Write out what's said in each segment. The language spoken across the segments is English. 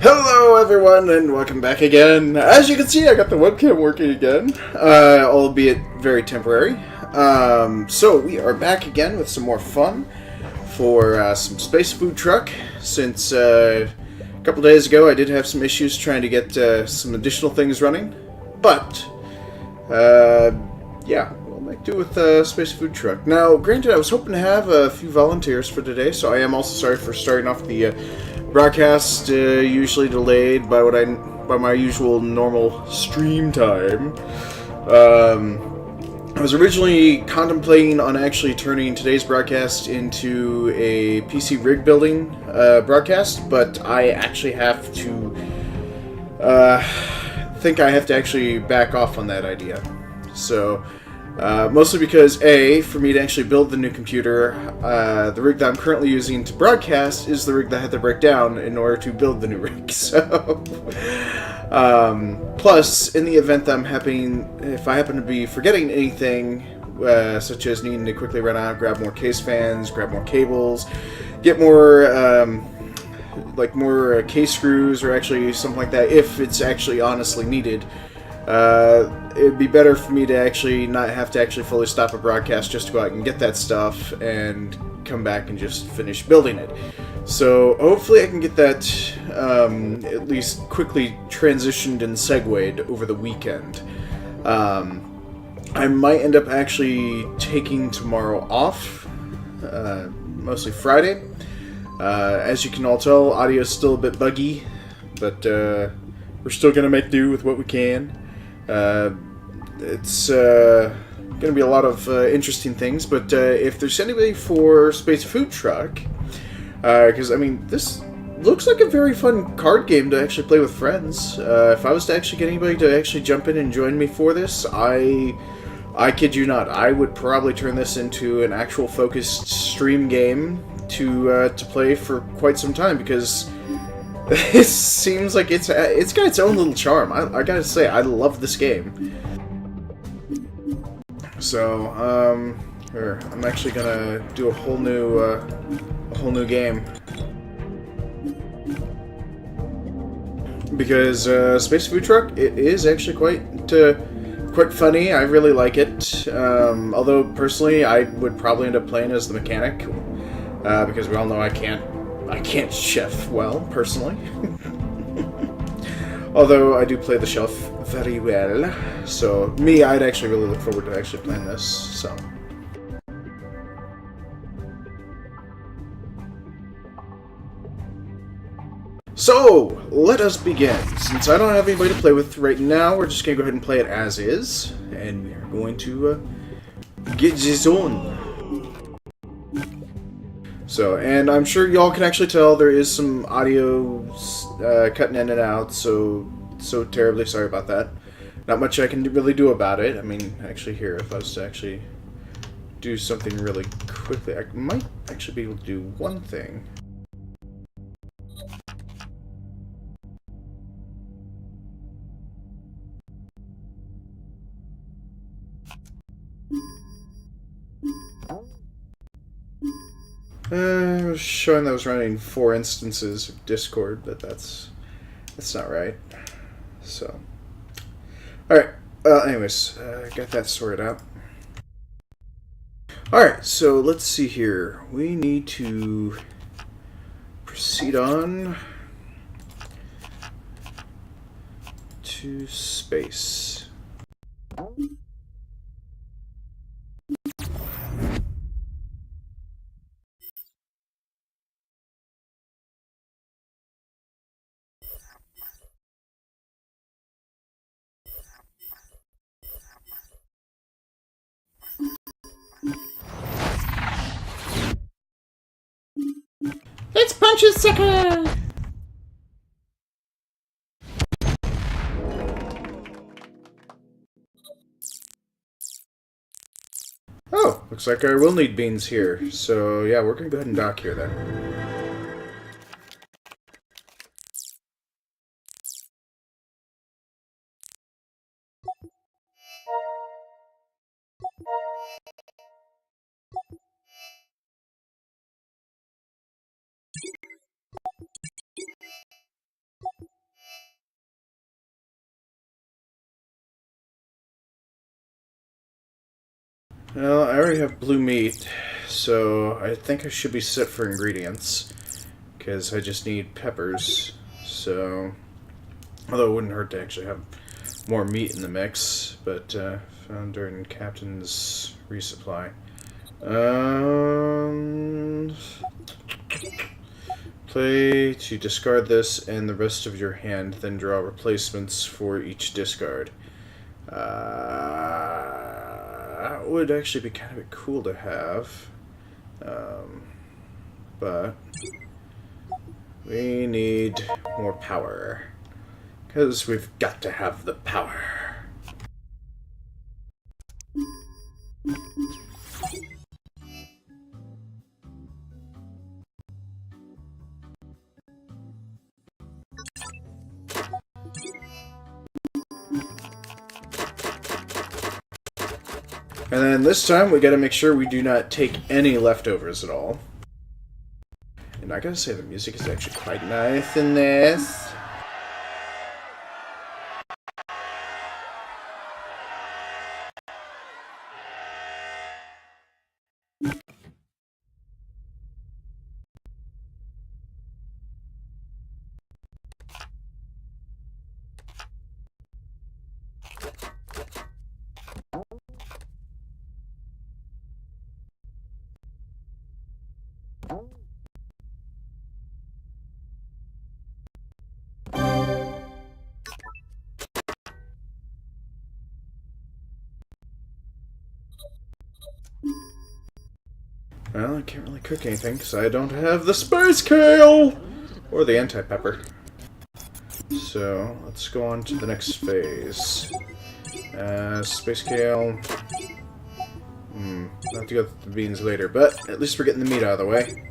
Hello everyone and welcome back again. As you can see, I got the webcam working again, albeit very temporary. So we are back again with some more fun for some Space Food Truck, since a couple days ago I did have some issues trying to get some additional things running. But, yeah, we'll make do with Space Food Truck. Now, granted, I was hoping to have a few volunteers for today, so I am also sorry for starting off the broadcast usually delayed by my usual normal stream time. I was originally contemplating on actually turning today's broadcast into a PC rig building broadcast, but I actually have to think I have to actually back off on that idea. So, mostly because, A, for me to actually build the new computer, the rig that I'm currently using to broadcast is the rig that I had to break down in order to build the new rig. So, plus, in the event that if I happen to be forgetting anything, such as needing to quickly run out, grab more case fans, grab more cables, get more, more case screws or actually something like that, if it's actually honestly needed, it'd be better for me to actually not have to actually fully stop a broadcast just to go out and get that stuff and come back and just finish building it. So hopefully I can get that at least quickly transitioned and segued over the weekend. I might end up actually taking tomorrow off, mostly Friday. As you can all tell, audio is still a bit buggy, but we're still going to make do with what we can. It's going to be a lot of interesting things, but if there's anybody for Space Food Truck, because, I mean, this looks like a very fun card game to actually play with friends. If I was to actually get anybody to actually jump in and join me for this, I kid you not, I would probably turn this into an actual focused stream game to play for quite some time, because it seems like it's got its own little charm. I gotta say, I love this game. So, here, I'm actually gonna do a whole new game, because Space Food Truck, it is actually quite funny. I really like it. Although personally, I would probably end up playing as the mechanic, because we all know I can't chef well, personally. Although I do play the chef very well. So, I'd actually really look forward to actually playing this, so. So, let us begin. Since I don't have anybody to play with right now, we're just going to go ahead and play it as is. And we are going to get this on. So, and I'm sure y'all can actually tell there is some audio cutting in and out, so terribly sorry about that. Not much I can really do about it. I mean, actually here, if I was to actually do something really quickly, I might actually be able to do one thing. I was showing that I was running 4 instances of Discord, but that's not right. So, alright, anyways, got that sorted out. Alright, so let's see here. We need to proceed on to space. Let's punch a sucker! Oh, looks like I will need beans here. So, yeah, we're gonna go ahead and dock here then. Well, I already have blue meat, so I think I should be set for ingredients. Because I just need peppers. So, although it wouldn't hurt to actually have more meat in the mix, but found during Captain's resupply. Play to discard this and the rest of your hand, then draw replacements for each discard. That would actually be kind of cool to have. But we need more power. Because we've got to have the power. And then this time we gotta make sure we do not take any leftovers at all. And I gotta say the music is actually quite nice in this. Well, I can't really cook anything because I don't have the space kale or the anti-pepper. So let's go on to the next phase. Space kale. I'll have to go with the beans later, but at least we're getting the meat out of the way.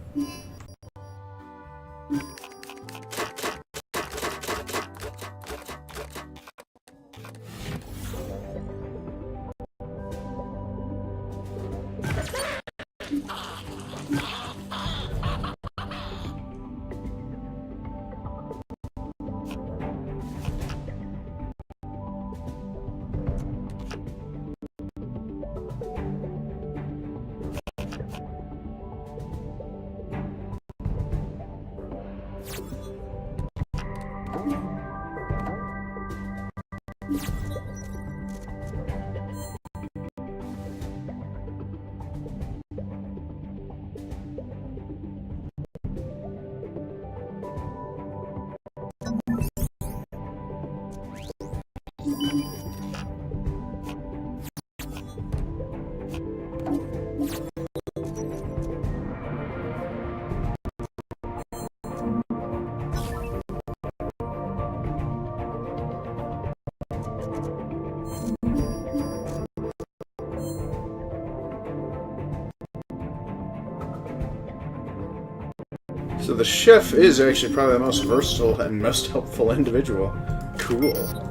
So the chef is actually probably the most versatile and most helpful individual. Cool.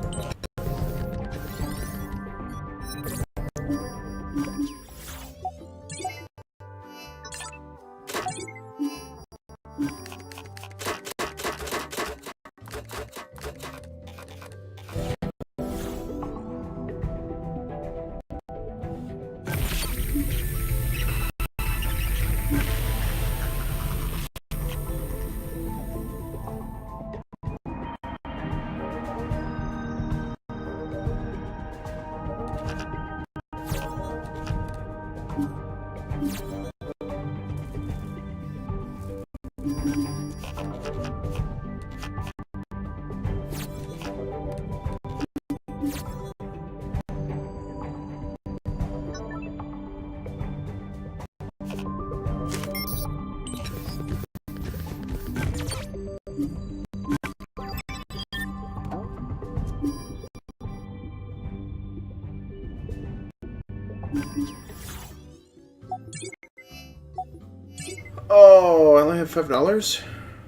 Oh, I only have $5?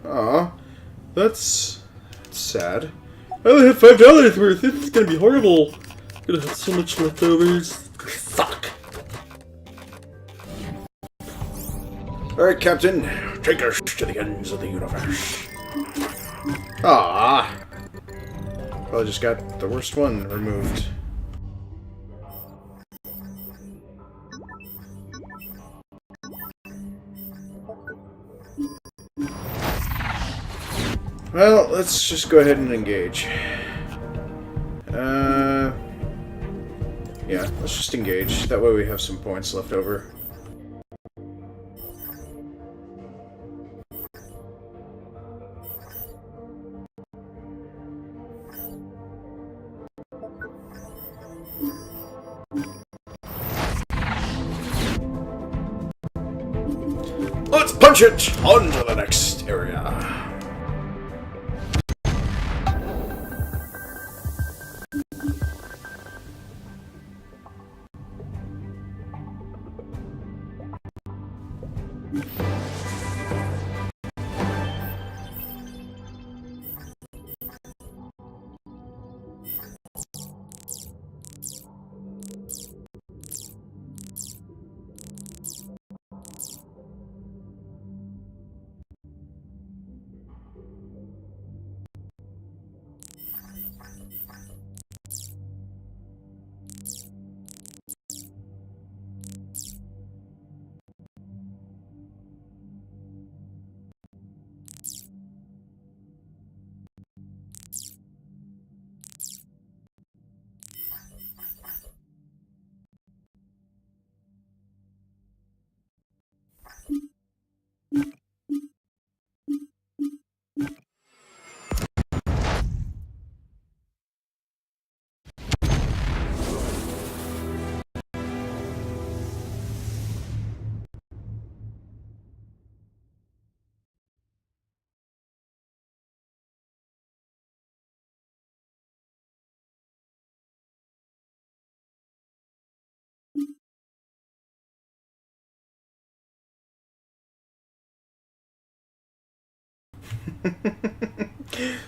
Aw, that's sad. I only have $5 worth. It's gonna be horrible. I'm gonna have so much leftovers. Fuck. Alright, Captain. Take us to the ends of the universe. Ah. Probably just got the worst one removed. Well, let's just go ahead and engage. Yeah, let's just engage. That way we have some points left over. Let's punch it on to the next area.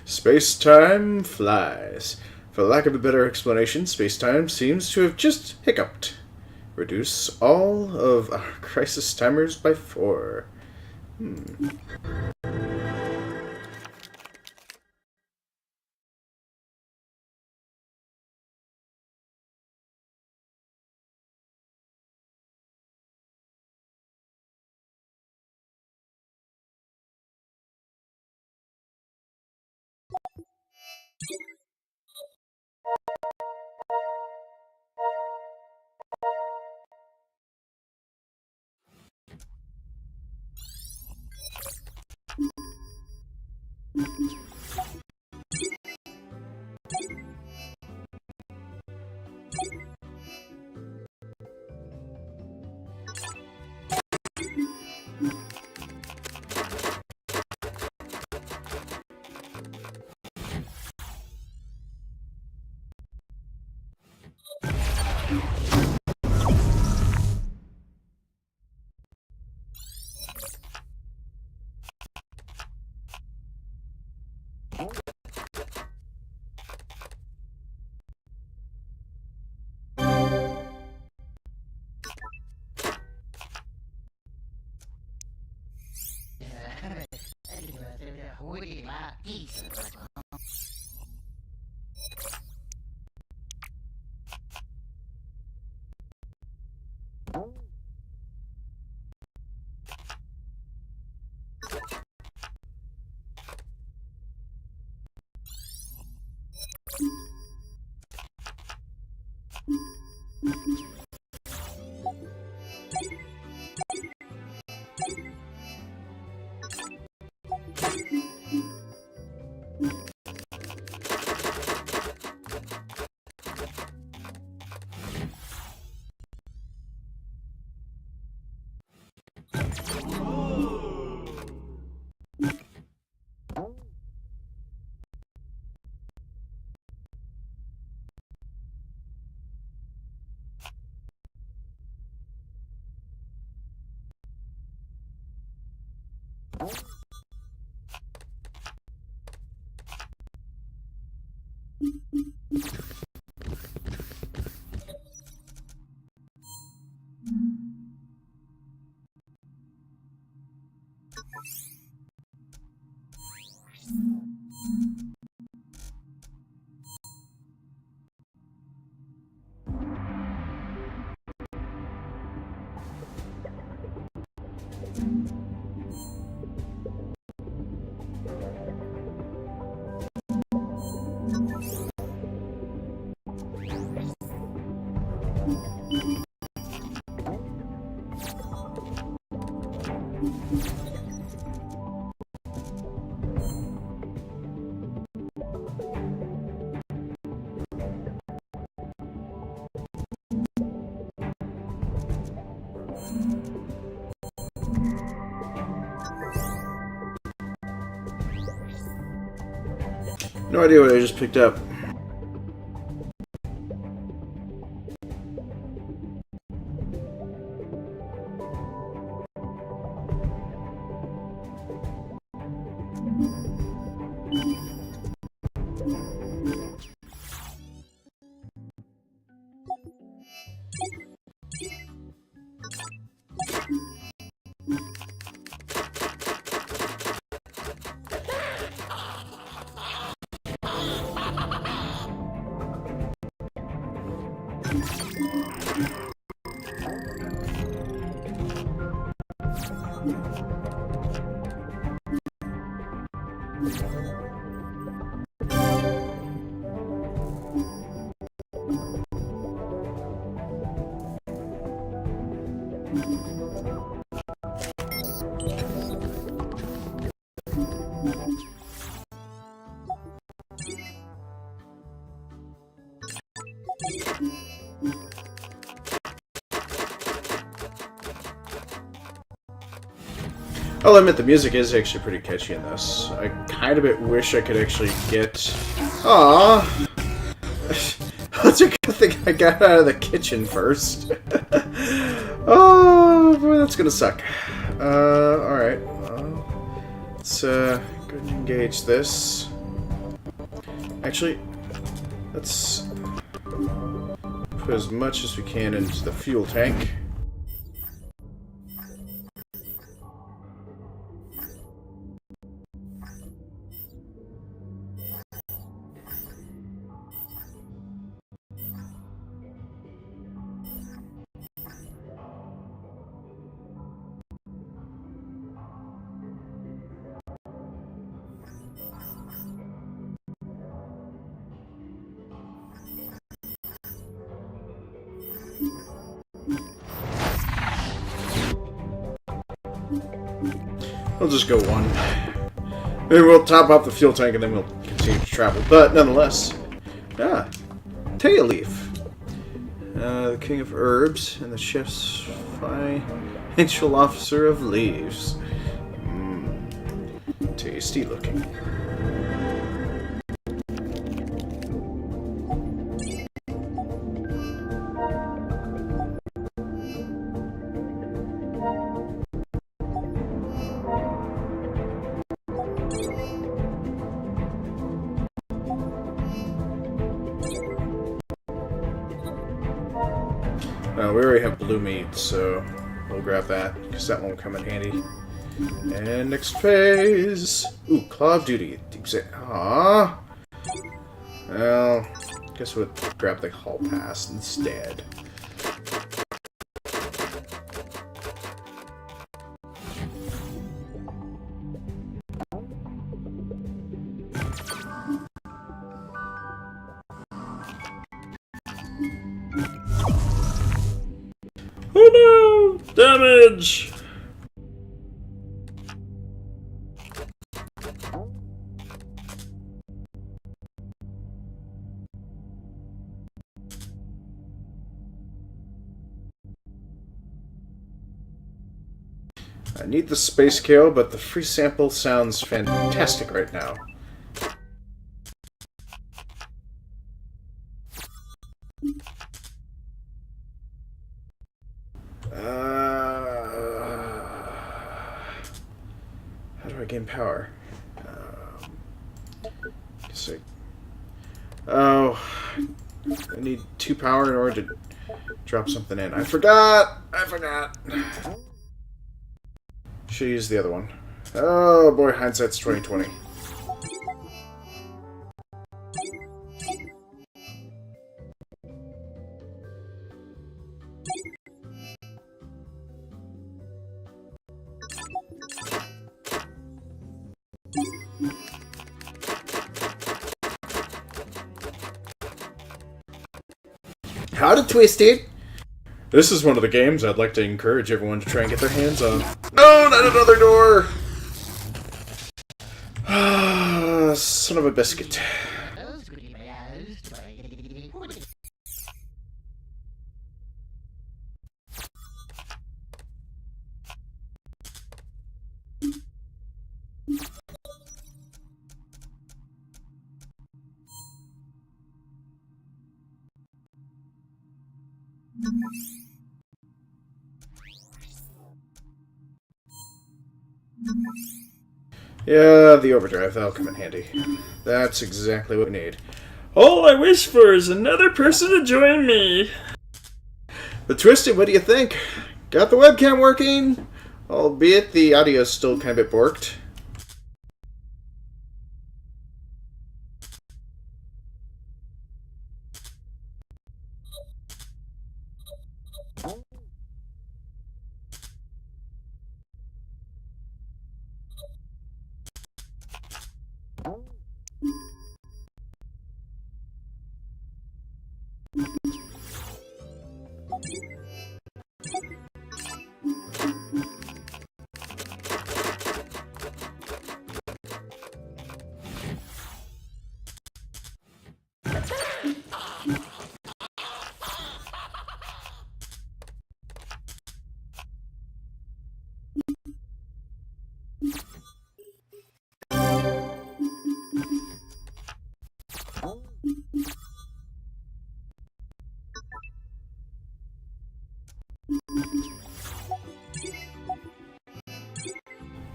Space-time flies. For lack of a better explanation, space-time seems to have just hiccuped. Reduce all of our crisis timers by 4. No idea what I just picked up. I'll admit the music is actually pretty catchy in this. I kind of wish I could actually get... Aww! That's a good thing I got out of the kitchen first. Oh, boy, that's gonna suck. Alright. Let's go ahead and engage this. Actually, let's put as much as we can into the fuel tank. We'll just go one. Maybe we'll top off the fuel tank and then we'll continue to travel. But nonetheless, Taya Leaf, the king of herbs and the chef's financial officer of leaves. Tasty looking. We already have blue meat, so we'll grab that, because that won't come in handy. And next phase! Ooh, Claw of Duty. Deep Sea. Aww. Well, guess we'll grab the Hall Pass instead. Oh no! Damage! I need the space kale, but the free sample sounds fantastic right now. How do I gain power? Oh, I need 2 power in order to drop something in. I forgot! Should use the other one. Oh boy, hindsight's 20/20. Howdy, Twisted! This is one of the games I'd like to encourage everyone to try and get their hands on. No, not another door! Son of a biscuit. Yeah, the overdrive, that'll come in handy. That's exactly what we need. All I wish for is another person to join me. But Twisted, what do you think? Got the webcam working? Albeit the audio's still kind of a bit borked.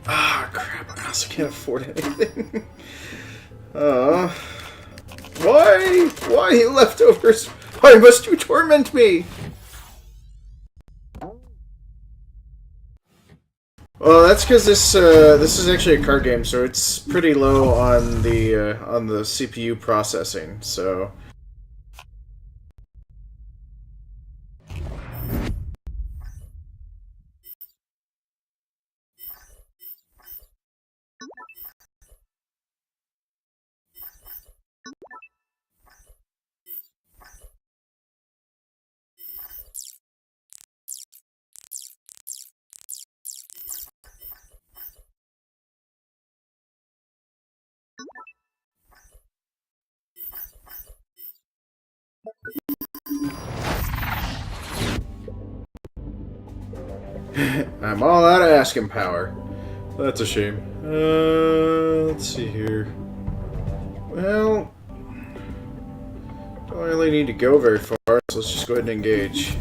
Ah, crap, I also can't afford anything. Why? Why, leftovers? Why must you torment me? Well, that's because this is actually a card game, so it's pretty low on the CPU processing. So. I'm all out of asking power. That's a shame. Let's see here. Well, don't really need to go very far, so let's just go ahead and engage.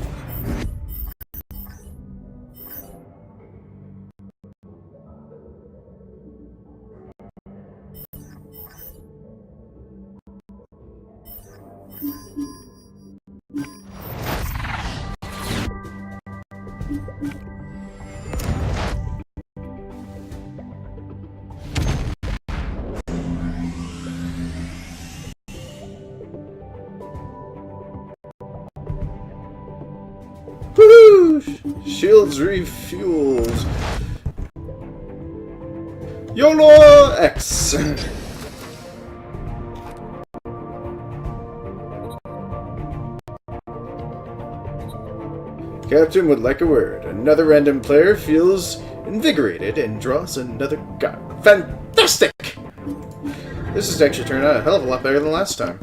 Woohoo! Shields refueled. YOLO X! Captain would like a word. Another random player feels invigorated and draws another god. Fantastic! This has actually turned out a hell of a lot better than last time.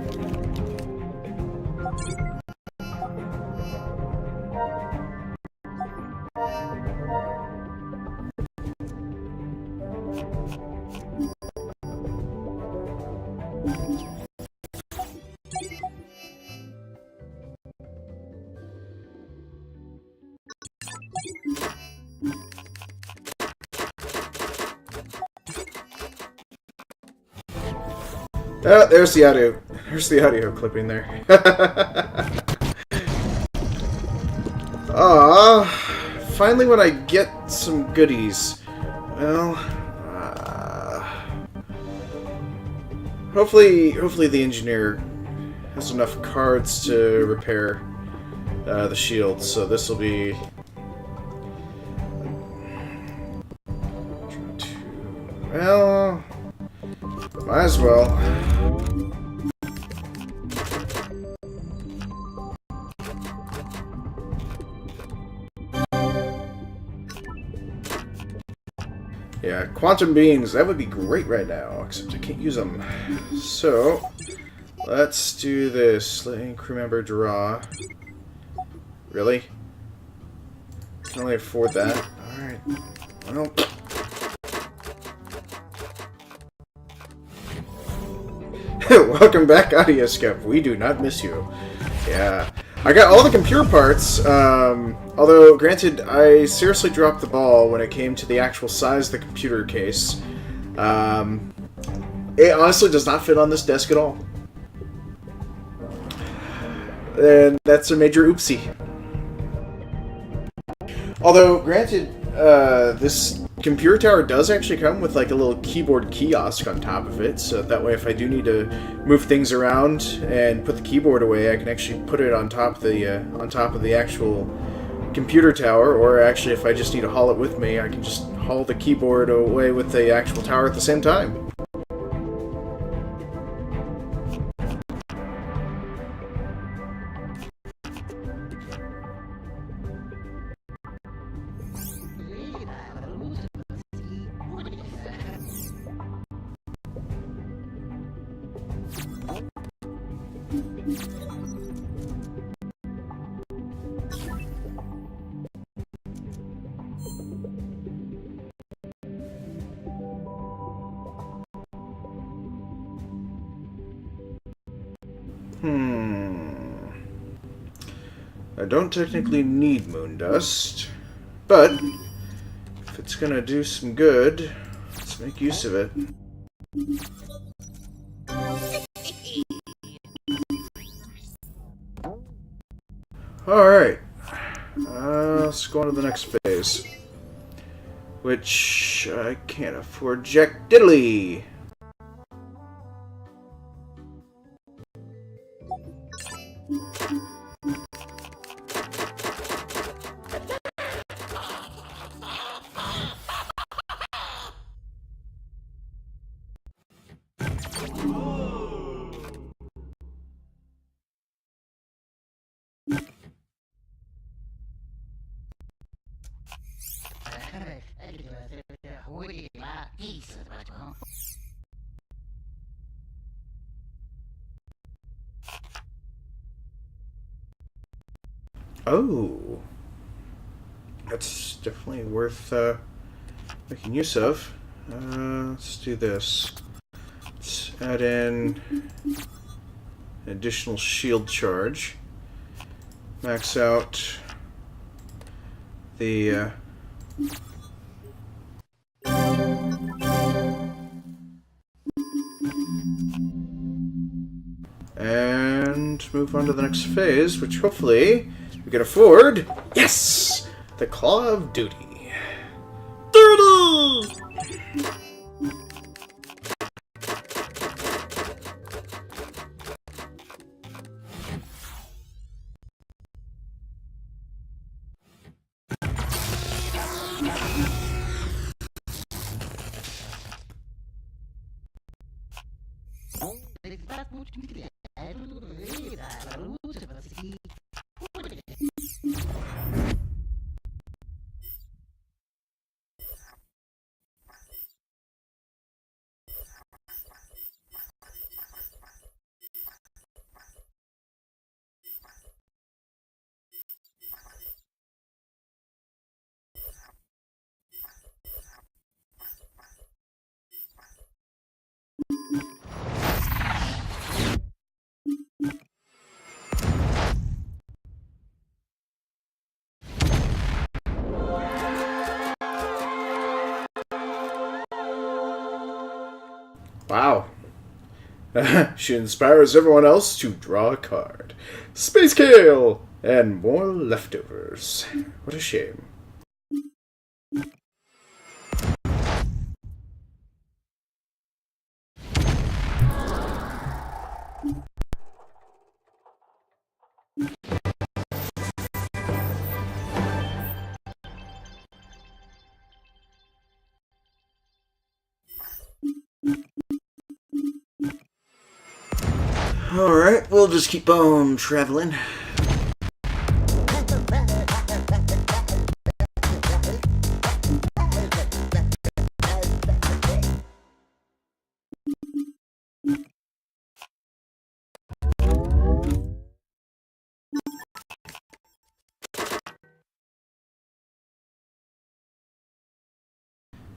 Oh, there's the audio. There's the audio clipping there. Finally when I get some goodies. Well, hopefully the engineer has enough cards to repair the shield. So this will be. Well, might as well. Yeah, quantum beings, that would be great right now, except I can't use them. So, let's do this. Letting crew member draw. Really? Can only afford that. Alright. Well. Welcome back, Audioscope. We do not miss you. Yeah. I got all the computer parts, although, granted, I seriously dropped the ball when it came to the actual size of the computer case. It honestly does not fit on this desk at all. And that's a major oopsie. Although, granted, this computer tower does actually come with like a little keyboard kiosk on top of it, so that way if I do need to move things around and put the keyboard away, I can actually put it on top of the actual computer tower, or actually if I just need to haul it with me, I can just haul the keyboard away with the actual tower at the same time. I don't technically need moon dust, but if it's gonna do some good, let's make use of it. Alright, let's go on to the next phase, which I can't afford jack diddly. Oh, that's definitely worth making use of. Let's do this. Let's add in an additional shield charge. Max out the and move on to the next phase, which hopefully we can afford. Yes! The Claw of Duty. Turtle! Wow. She inspires everyone else to draw a card. Space Kale! And more leftovers. What a shame. Alright, we'll just keep on traveling.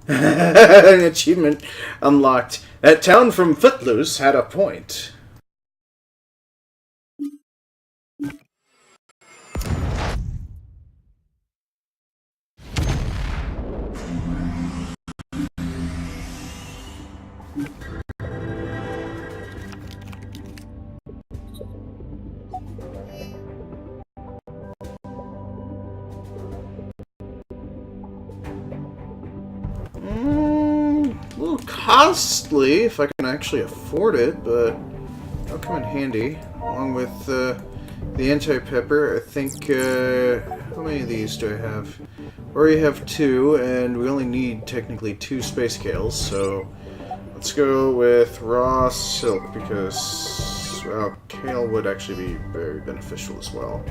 An achievement unlocked. That town from Footloose had a point. A little costly if I can actually afford it, but that'll come in handy. Along with the anti-pepper, I think, how many of these do I have? I already have 2, and we only need technically 2 space kales, so let's go with raw silk because, well, kale would actually be very beneficial as well.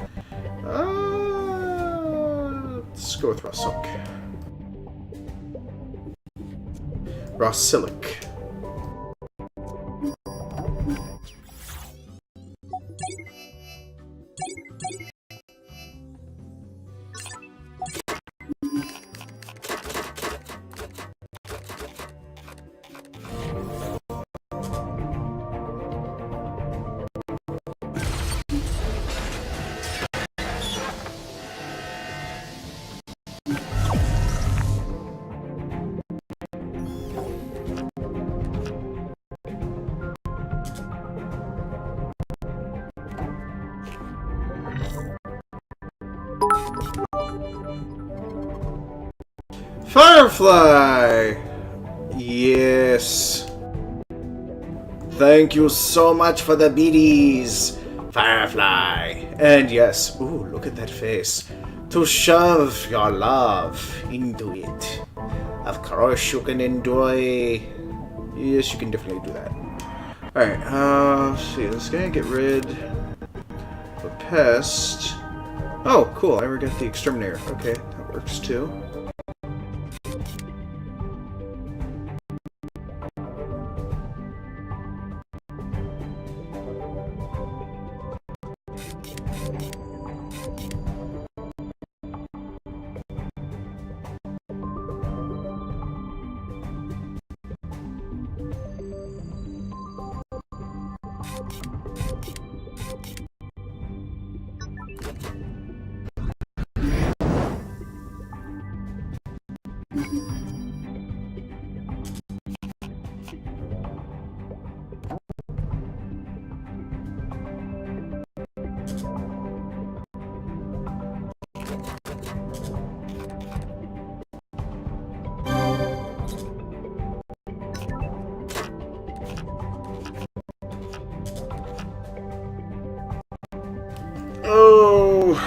Let's go with raw silk. Raw silic. Firefly! Yes. Thank you so much for the beaties, Firefly. And yes, ooh, look at that face. To shove your love into it. Of course you can enjoy. Yes, you can definitely do that. Alright, let's see, let's go get rid of a pest. Oh, cool, I never got the exterminator. Okay, that works too. Oh,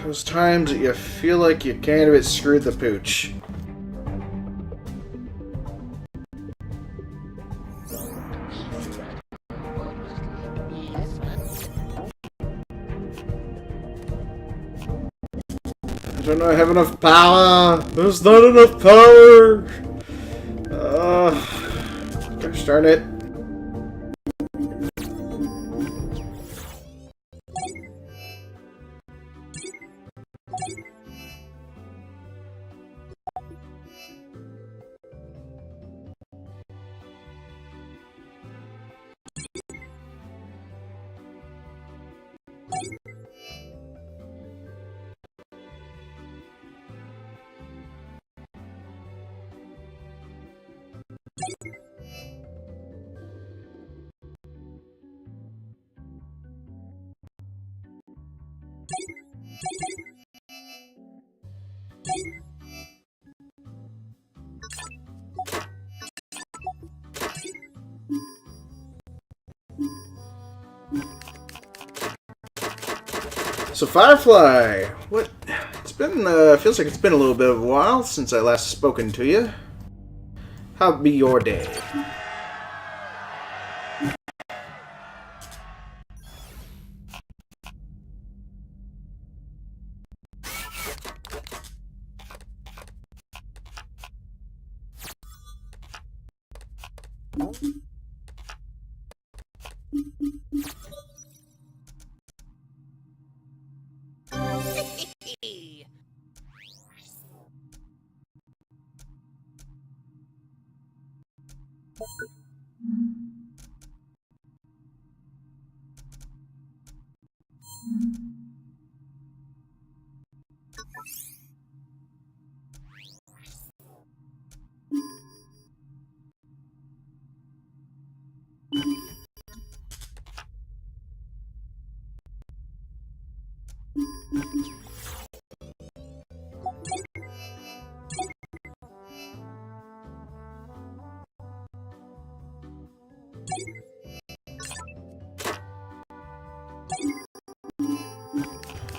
those times that you feel like you kind of screwed the pooch. I don't know, I have enough power. There's not enough power. Gosh darn it. So Firefly, what? It's been feels like it's been a little bit of a while since I last spoken to you. How be your day?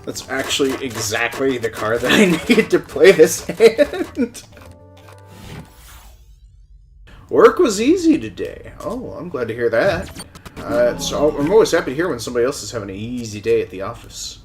That's actually exactly the card that I need to play this hand. Work was easy today. Oh, I'm glad to hear that. So I'm always happy to hear when somebody else is having an easy day at the office.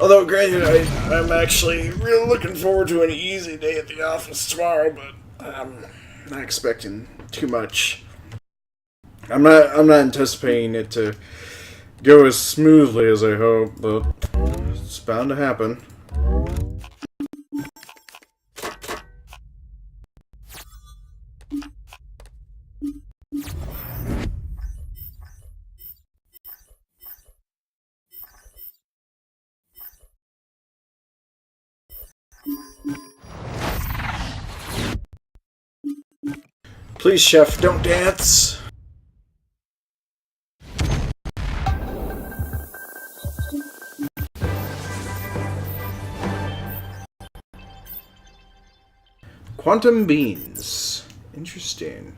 Although, granted, I'm actually really looking forward to an easy day at the office tomorrow, but I'm not expecting too much. I'm not anticipating it to go as smoothly as I hope, but it's bound to happen. Please, Chef, don't dance. Quantum beans. Interesting.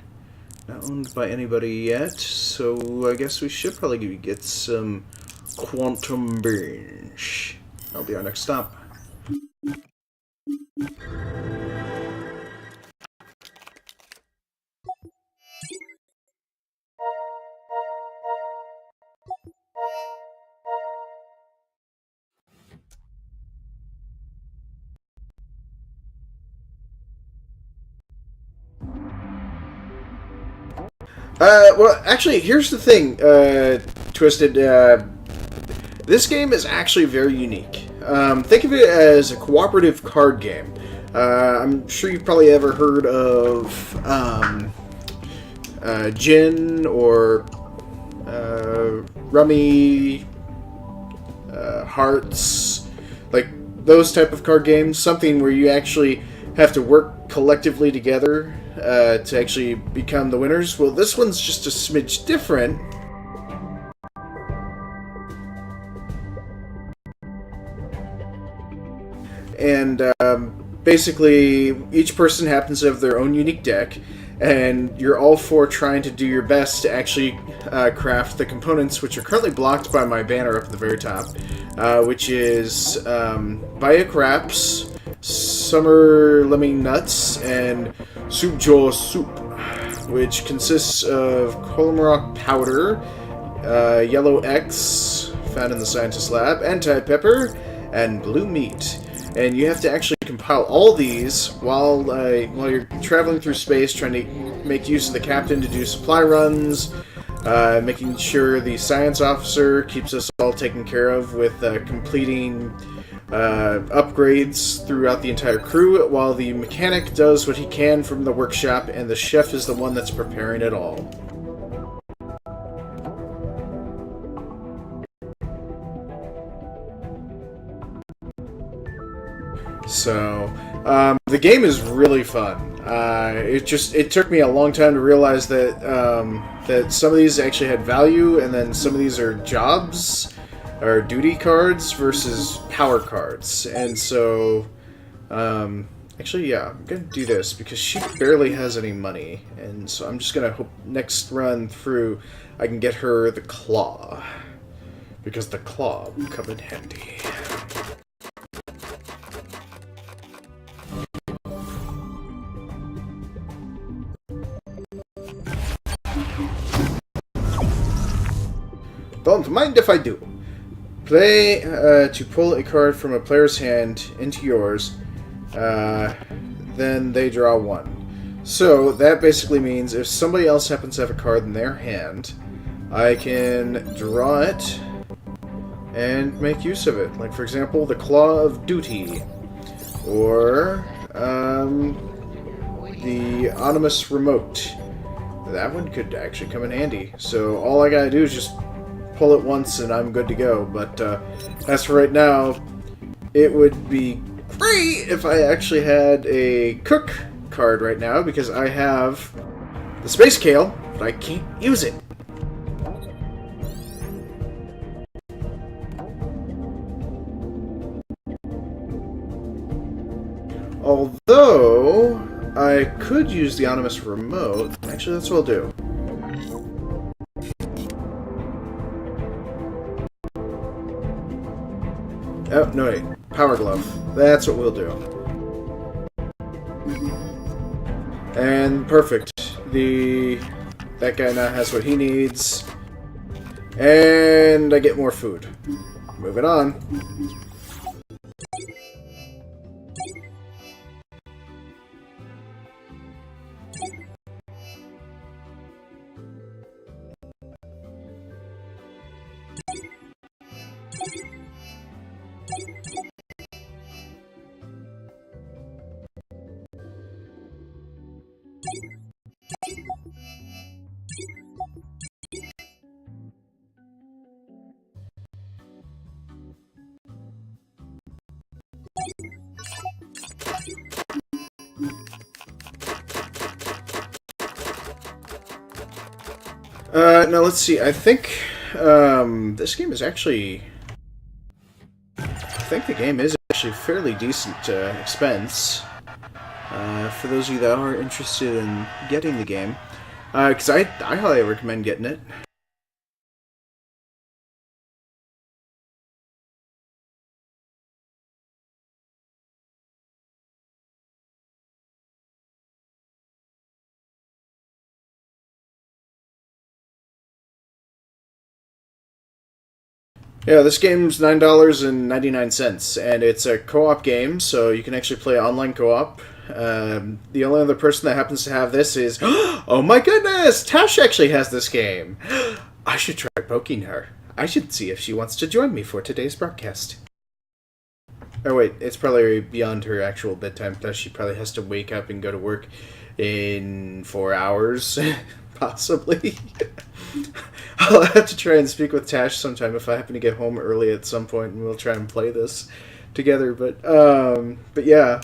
Not owned by anybody yet, so I guess we should probably get some quantum beans. That'll be our next stop. Well, actually, here's the thing, Twisted. This game is actually very unique. Think of it as a cooperative card game. I'm sure you've probably ever heard of Gin or Rummy, Hearts, like those type of card games. Something where you actually have to work collectively together to actually become the winners. Well, this one's just a smidge different. And basically, each person happens to have their own unique deck, and you're all for trying to do your best to actually craft the components, which are currently blocked by my banner up at the very top, which is Bayak Wraps, Summer Lemming Nuts, and Soup Jaw Soup, which consists of Columrock Powder, Yellow X, found in the Scientist Lab, Anti-Pepper, and Blue Meat. And you have to actually compile all these while you're traveling through space, trying to make use of the captain to do supply runs, making sure the science officer keeps us all taken care of with completing upgrades throughout the entire crew, while the mechanic does what he can from the workshop, and the chef is the one that's preparing it all. So, the game is really fun. It took me a long time to realize that that some of these actually had value, and then some of these are jobs or duty cards versus power cards. And so, actually, yeah, I'm gonna do this because she barely has any money, and so I'm just gonna hope next run through I can get her the claw. because the claw will come in handy. Don't mind if I do. Play to pull a card from a player's hand into yours. Then they draw one. So that basically means if somebody else happens to have a card in their hand, I can draw it and make use of it. Like, for example, the Claw of Duty. Or the Animus Remote. That one could actually come in handy. So all I gotta do is just pull it once and I'm good to go. But as for right now, it would be great if I actually had a Cook card right now, because I have the Space Kale, but I can't use it. Although, I could use the Animus Remote. Actually, that's what I'll do. Oh, no wait. Power Glove. That's what we'll do. And perfect. That guy now has what he needs. And I get more food. Moving on. Now let's see. I think this game is actually. I think the game is actually fairly decent expense. For those of you that are interested in getting the game, because I highly recommend getting it. Yeah, this game's $9.99, and it's a co-op game, so you can actually play online co-op. The only other person that happens to have this is... Oh my goodness! Tash actually has this game! I should try poking her. I should see if she wants to join me for today's broadcast. Oh wait, it's probably beyond her actual bedtime, plus she probably has to wake up and go to work in 4 hours, possibly. I'll have to try and speak with Tash sometime if I happen to get home early at some point, and we'll try and play this together. But yeah.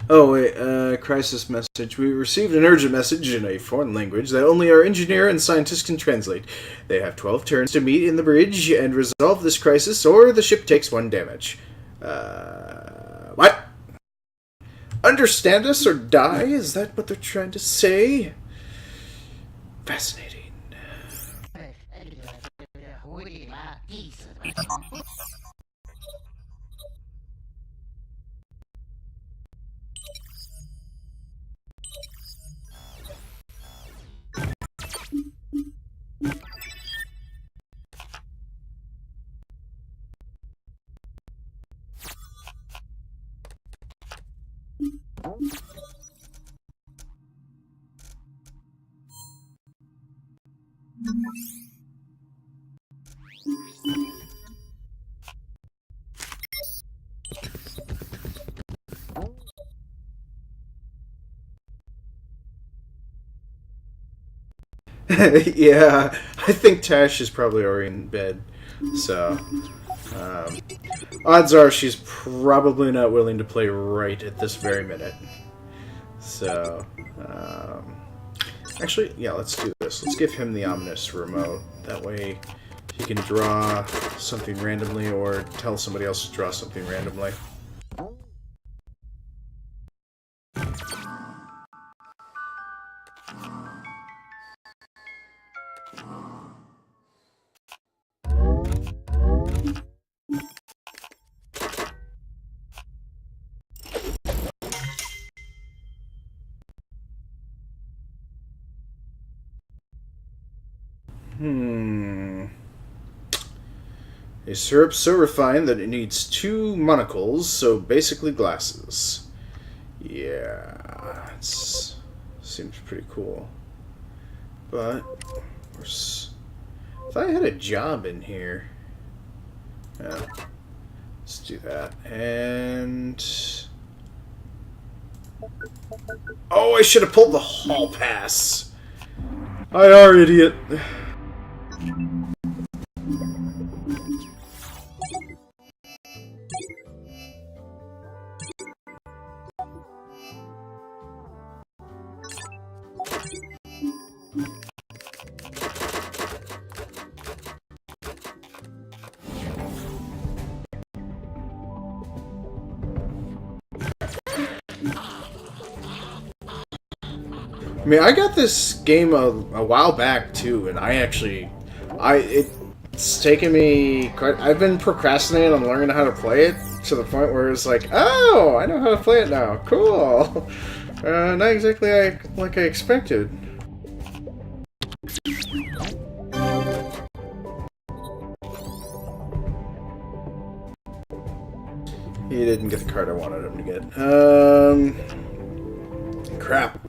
Oh wait, crisis message. We received an urgent message in a foreign language that only our engineer and scientists can translate. They have 12 turns to meet in the bridge and resolve this crisis, or the ship takes 1 damage. What? Understand us or die? Is that what they're trying to say? Fascinating. Yeah, I think Tash is probably already in bed, so odds are she's probably not willing to play right at this very minute. So, actually, yeah, let's do this. Let's give him the ominous remote. That way he can draw something randomly or tell somebody else to draw something randomly. A syrup so refined that it needs 2 monocles, so basically glasses. Yeah, seems pretty cool. But, of course, if I had a job in here, yeah, let's do that. And oh, I should have pulled the hall pass. I are idiot. I mean, I got this game a while back too, and it's taken me quite. I've been procrastinating on learning how to play it to the point where it's like, oh, I know how to play it now. Cool. Not exactly like I expected. He didn't get the card I wanted him to get. Crap.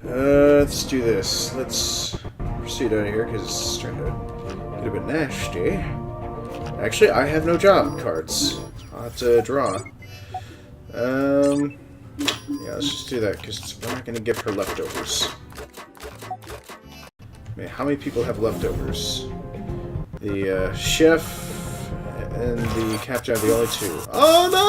Let's do this. Let's proceed out of here because it's starting to get a bit nasty. Actually, I have no job cards. I'll have to draw. Yeah, let's just do that because we're not going to give her leftovers. I mean, how many people have leftovers? The chef and the captain are the only 2. Oh no!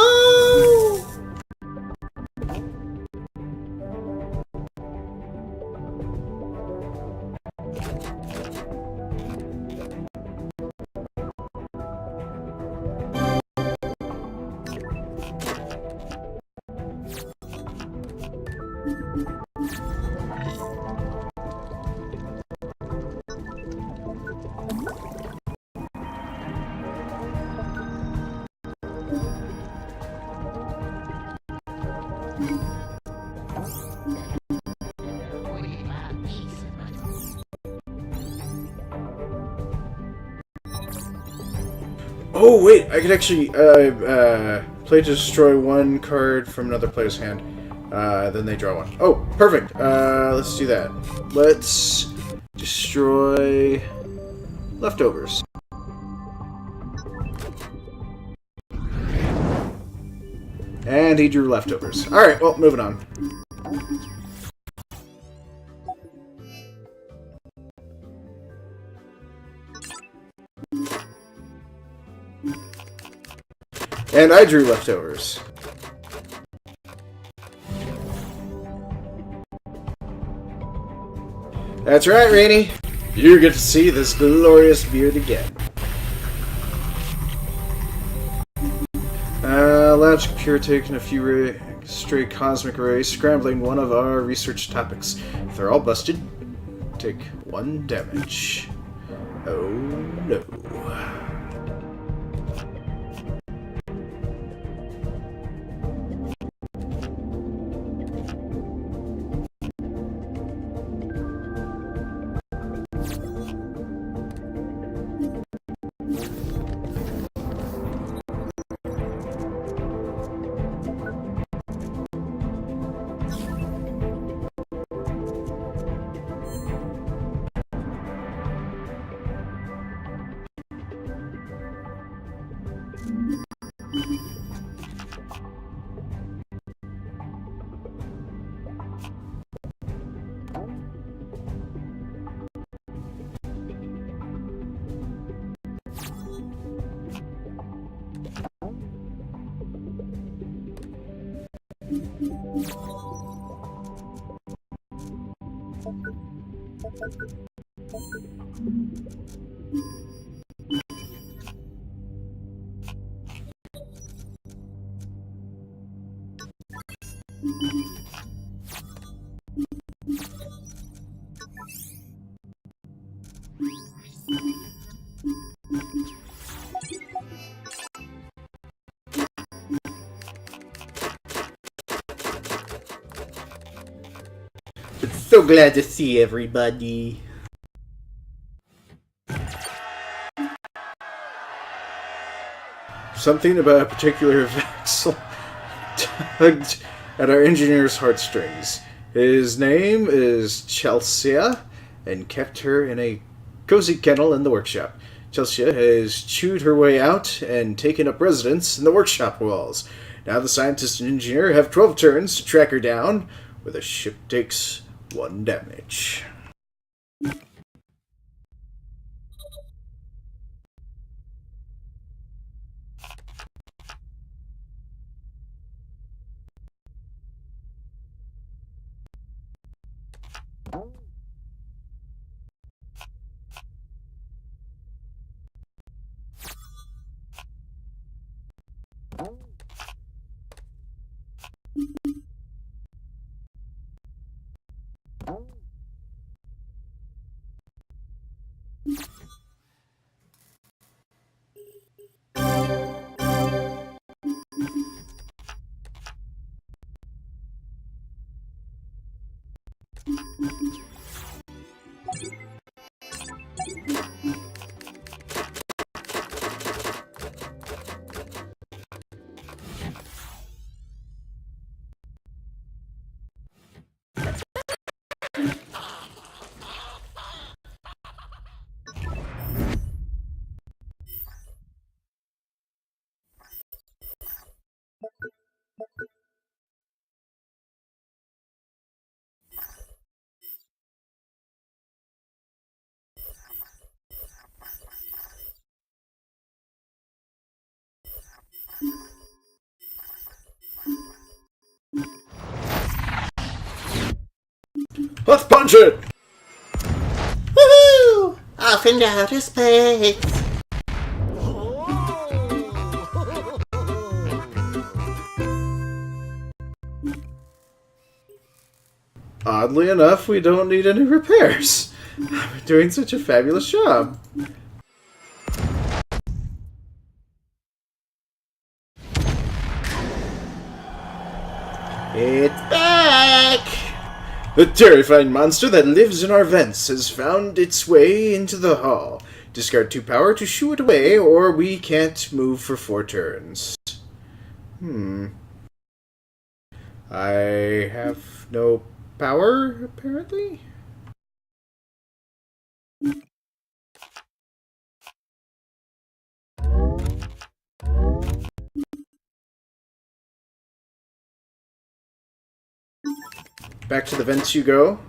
Oh wait, I could actually play to destroy 1 card from another player's hand. Then they draw 1. Oh, perfect. Let's do that. Let's destroy leftovers. And he drew leftovers. Alright, well, moving on. And I drew leftovers. That's right, Rainy. You get to see this glorious beard again. Logic Pure taking a few stray cosmic rays, scrambling one of our research topics. If they're all busted, take 1 damage. Oh no. So glad to see everybody. Something about a particular vessel tugged at our engineer's heartstrings. His name is Chelsea, and kept her in a cozy kennel in the workshop. Chelsea has chewed her way out and taken up residence in the workshop walls. Now the scientist and engineer have 12 turns to track her down, where the ship takes 1 damage. Let's punch it! Woohoo! Off into outer space. Oddly enough, we don't need any repairs. We're doing such a fabulous job. It's back! The terrifying monster that lives in our vents has found its way into the hall. Discard 2 power to shoo it away, or we can't move for 4 turns. I have no power, apparently? Back to the vents you go.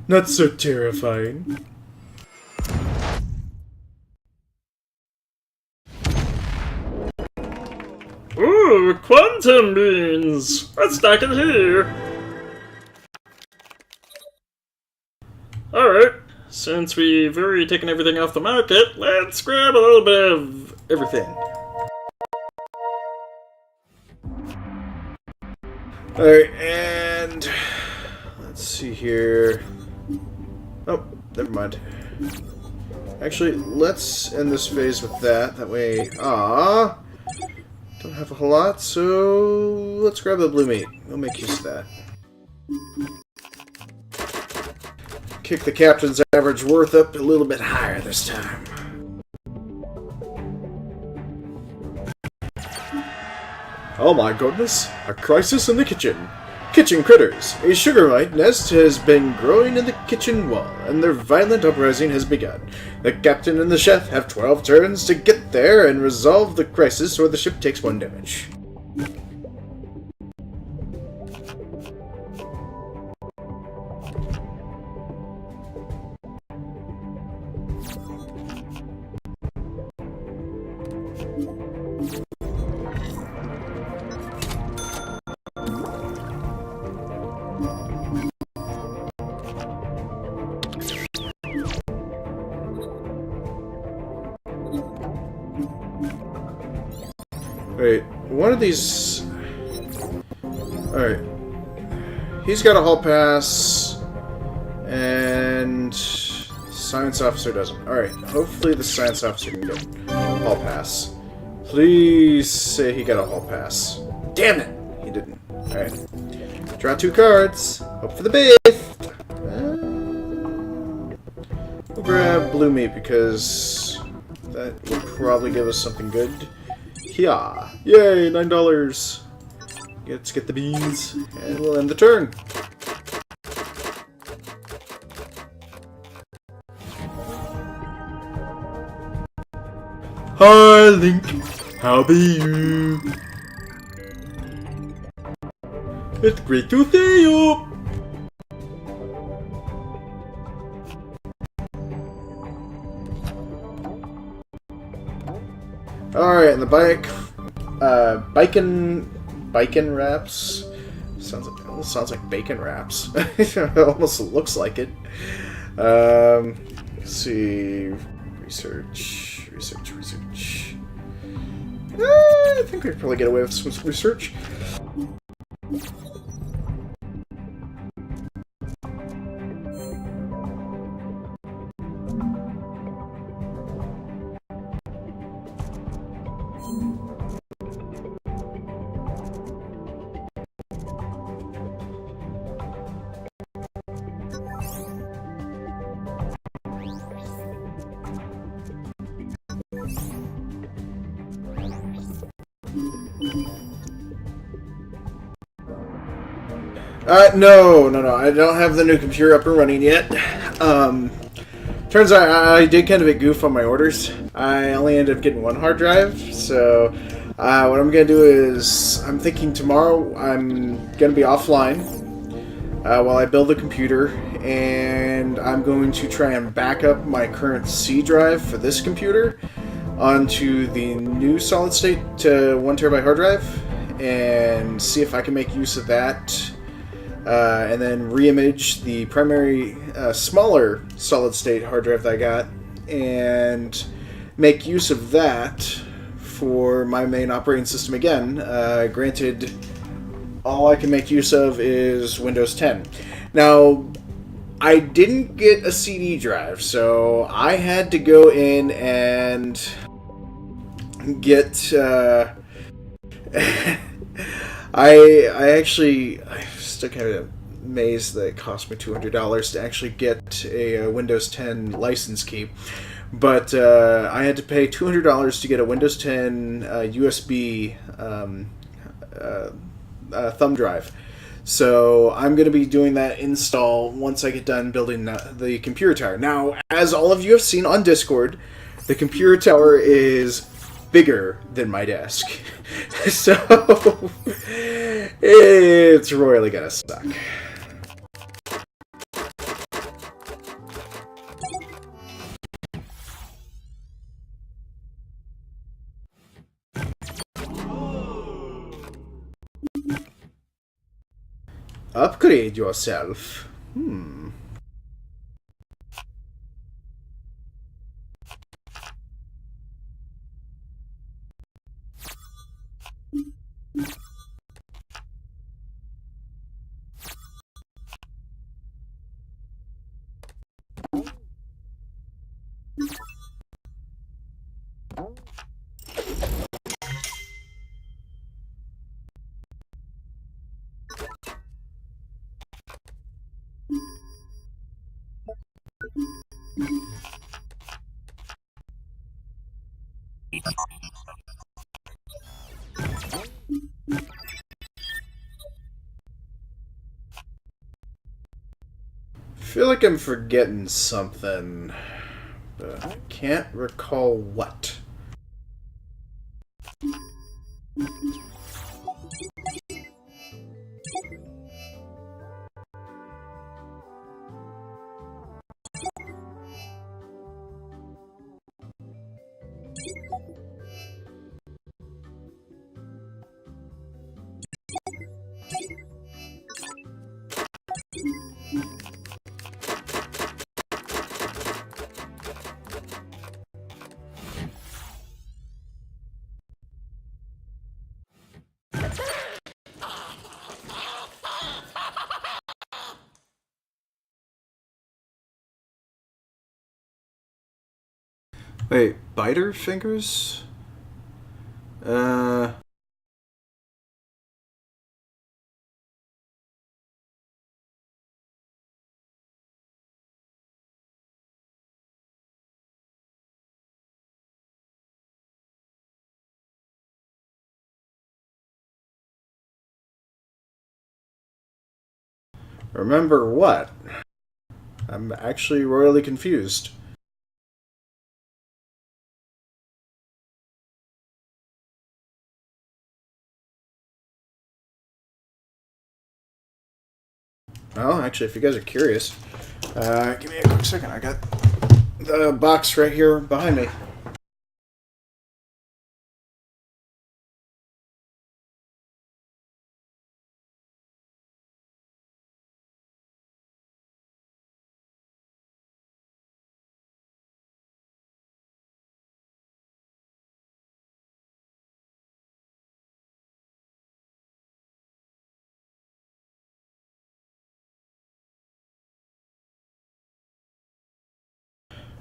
Not so terrifying. Ooh, quantum beans! Let's stack it here. Alright, since we've already taken everything off the market, let's grab a little bit of everything. Alright, and let's see here. Oh, never mind. Actually, let's end this phase with that. That way, don't have a whole lot, so let's grab the blue meat. We'll make use of that. Kick the captain's average worth up a little bit higher this time. Oh my goodness, a crisis in the kitchen. Kitchen critters. A sugar mite nest has been growing in the kitchen wall, and their violent uprising has begun. The captain and the chef have 12 turns to get there and resolve the crisis, or the ship takes 1 damage. Wait, one of these... Alright. He's got a hall pass, and science officer doesn't. Alright, hopefully the science officer can get hall pass. Please say he got a hall pass. Damn it! He didn't. Alright. Draw 2 cards. Hope for the best. grab blue meat because that will probably give us something good. Yeah. Yay, $9. Let's get the beans, and we'll end the turn. Hi, Link. How be you? It's great to see you. Alright, and the bacon wraps. Almost sounds like bacon wraps. It almost looks like it. Let's see. Research. I think we could probably get away with some research. No. I don't have the new computer up and running yet. Turns out I did kind of a goof on my orders. I only ended up getting one hard drive, so what I'm going to do is, I'm thinking tomorrow I'm going to be offline while I build the computer, and I'm going to try and back up my current C drive for this computer onto the new solid state 1 terabyte hard drive, and see if I can make use of that. And then reimage the primary smaller solid state hard drive that I got and make use of that for my main operating system again. Granted, all I can make use of is Windows 10. Now, I didn't get a CD drive, so I had to go in and get I still kind of amazed that it cost me $200 to actually get a Windows 10 license key. But I had to pay $200 to get a Windows 10 USB thumb drive. So I'm going to be doing that install once I get done building the computer tower. Now, as all of you have seen on Discord, the computer tower is bigger than my desk. So it's royally gonna suck. Upgrade yourself. I feel like I'm forgetting something, but I can't recall what. Wait, biter fingers? Remember what? I'm actually royally confused. Well, actually, if you guys are curious, give me a quick second. I got the box right here behind me.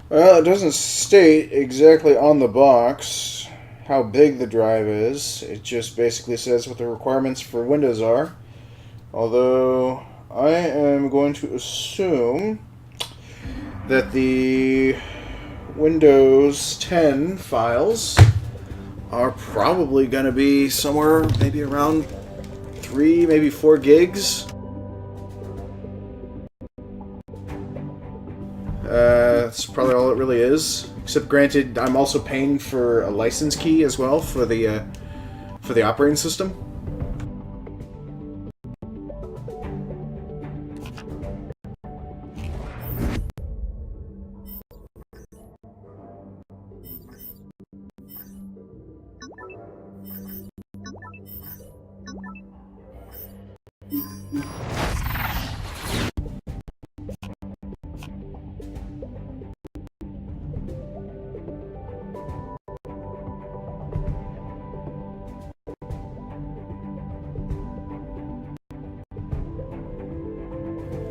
Well, it doesn't state exactly on the box how big the drive is. It just basically says what the requirements for Windows are. Although, I am going to assume that the Windows 10 files are probably going to be somewhere maybe around 3, maybe 4 gigs. That's probably all it really is. Except, granted, I'm also paying for a license key as well for the operating system.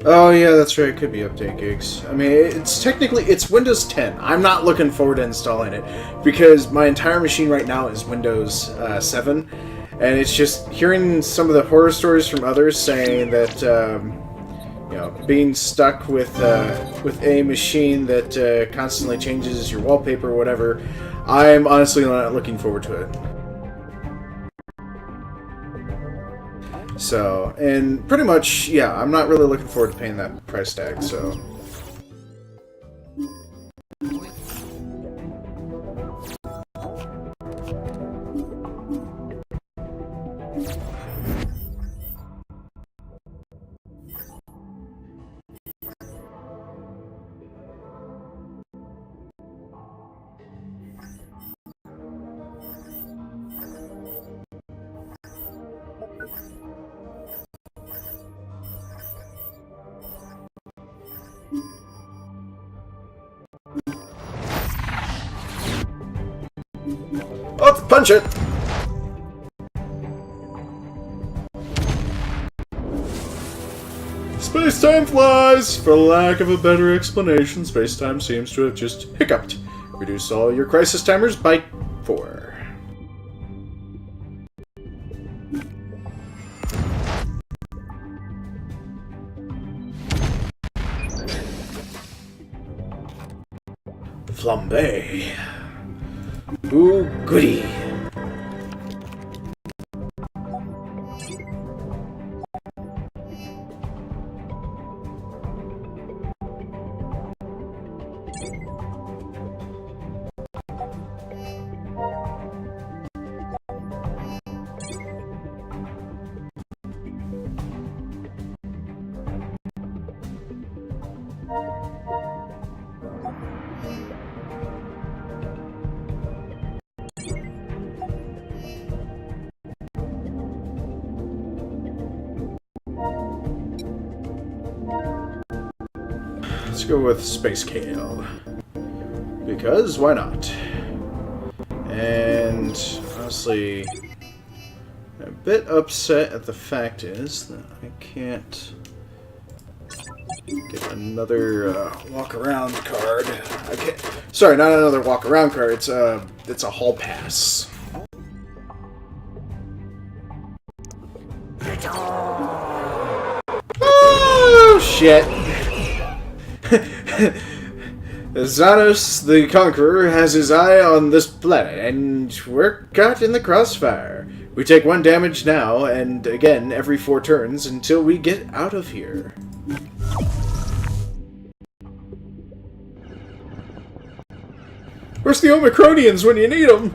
Oh yeah, that's right. It could be update gigs. I mean, it's Windows 10. I'm not looking forward to installing it because my entire machine right now is Windows 7, and it's just hearing some of the horror stories from others saying that being stuck with a machine that constantly changes your wallpaper or whatever. I'm honestly not looking forward to it. So, and pretty much, yeah, I'm not really looking forward to paying that price tag, so. Oh, punch it! Space-time flies! For lack of a better explanation, space-time seems to have just hiccuped. Reduce all your crisis timers by 4. Flambe. Ooh, goody. Let's go with Space Kale. Because, why not? And, honestly, a bit upset at the fact is that I can't get another walk-around card. I can't. Sorry, not another walk-around card. It's a hall pass. Oh shit! Xanos the Conqueror has his eye on this planet, and we're caught in the crossfire. We take 1 damage now, and again every 4 turns until we get out of here. Where's the Omicronians when you need them?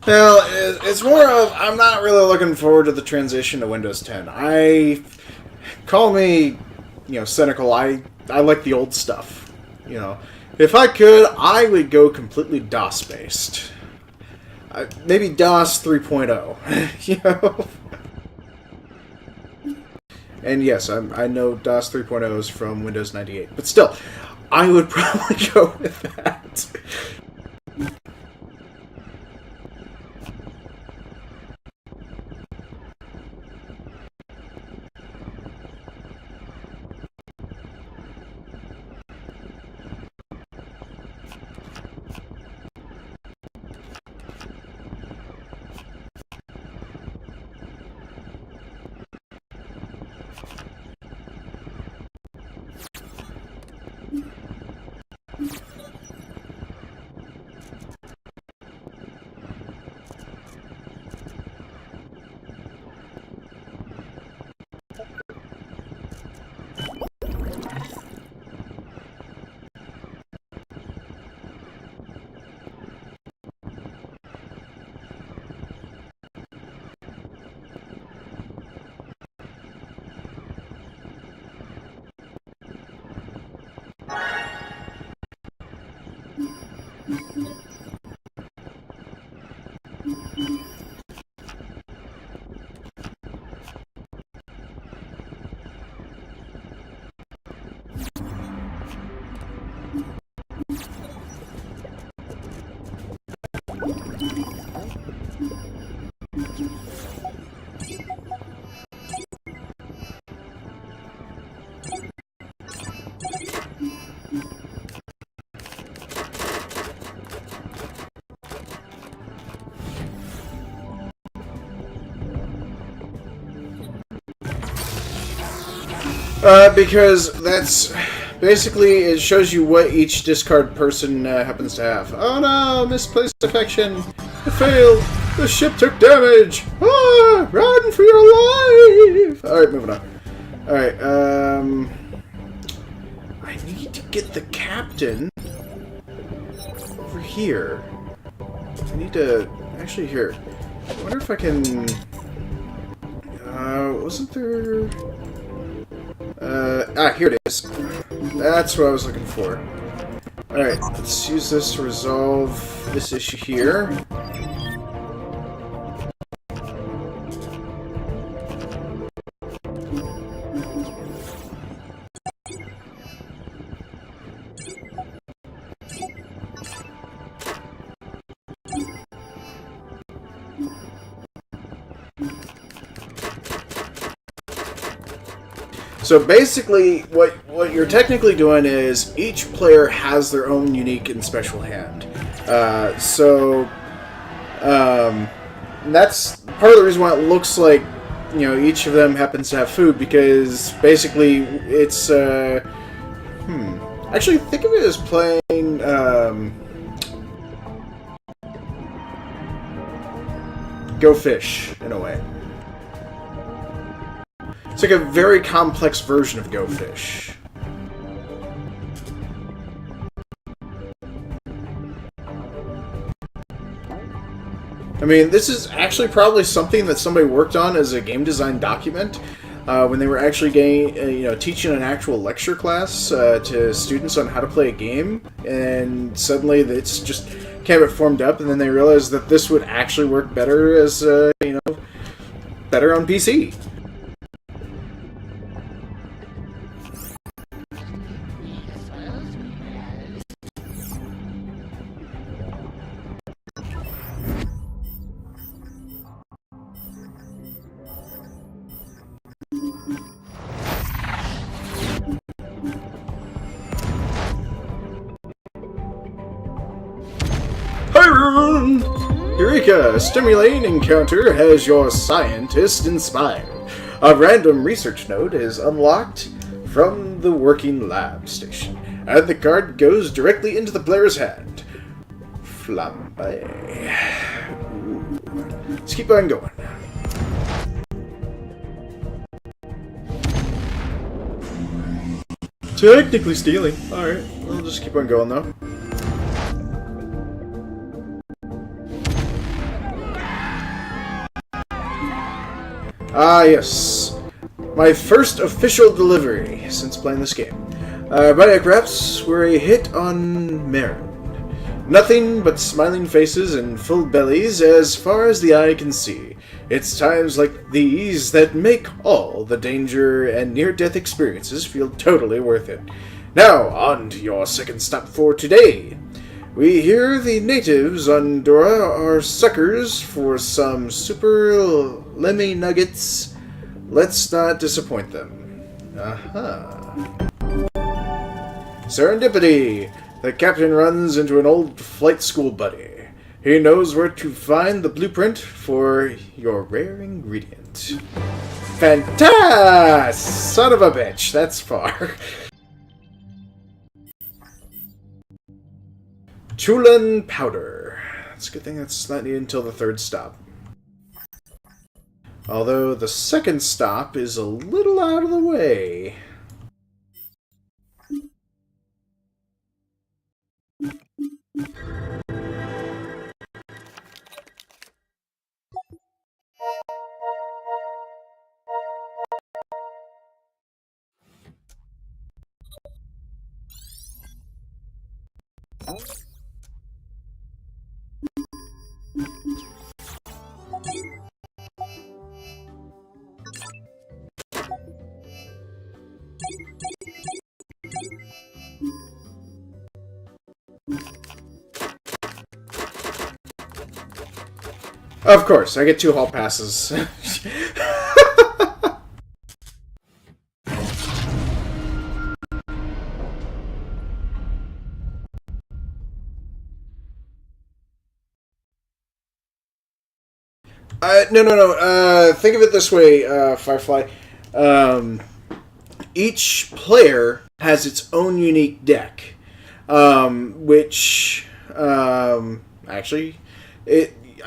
Well, it's more of I'm not really looking forward to the transition to Windows 10. Call me, cynical. I like the old stuff. If I could, I would go completely DOS based. Maybe DOS 3.0. And yes, I know DOS 3.0 is from Windows 98, but still, I would probably go with that. Because that's basically, it shows you what each discard person happens to have. Oh no, misplaced affection. It failed. The ship took damage. Ah, run for your life. Alright, moving on. Alright, I need to get the captain over here. I need to, actually here. I wonder if I can, wasn't there... here it is. That's what I was looking for. Alright, let's use this to resolve this issue here. So basically, what you're technically doing is each player has their own unique and special hand. That's part of the reason why it looks like, you know, each of them happens to have food, because basically it's actually think of it as playing Go Fish in a way. It's like a very complex version of Go Fish. I mean, this is actually probably something that somebody worked on as a game design document when they were actually teaching an actual lecture class to students on how to play a game, and suddenly it's just kind of formed up, and then they realized that this would actually work better as better on PC. Eureka! A stimulating encounter has your scientist inspired. A random research node is unlocked from the working lab station, and the card goes directly into the player's hand. Flambe. Ooh. Let's keep on going. Technically stealing. Alright, we'll just keep on going though. Ah, yes. My first official delivery since playing this game. Bionic Reps were a hit on Marin. Nothing but smiling faces and full bellies as far as the eye can see. It's times like these that make all the danger and near-death experiences feel totally worth it. Now, on to your second stop for today. We hear the natives on Dora are suckers for some super lemmy nuggets. Let's not disappoint them. Serendipity! The captain runs into an old flight school buddy. He knows where to find the blueprint for your rare ingredient. Fantastic! Son of a bitch, that's far. Chulin powder. It's a good thing that's not needed until the third stop. Although the second stop is a little out of the way. Of course, I get 2 hall passes. No. Think of it this way, Firefly. Each player has its own unique deck,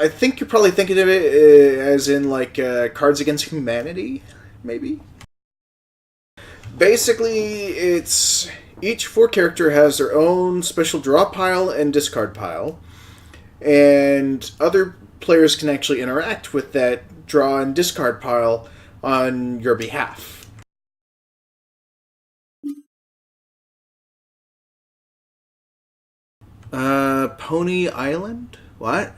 I think you're probably thinking of it as in, like, Cards Against Humanity, maybe? Basically, it's... Each 4 character has their own special draw pile and discard pile, and other players can actually interact with that draw and discard pile on your behalf. Pony Island? What?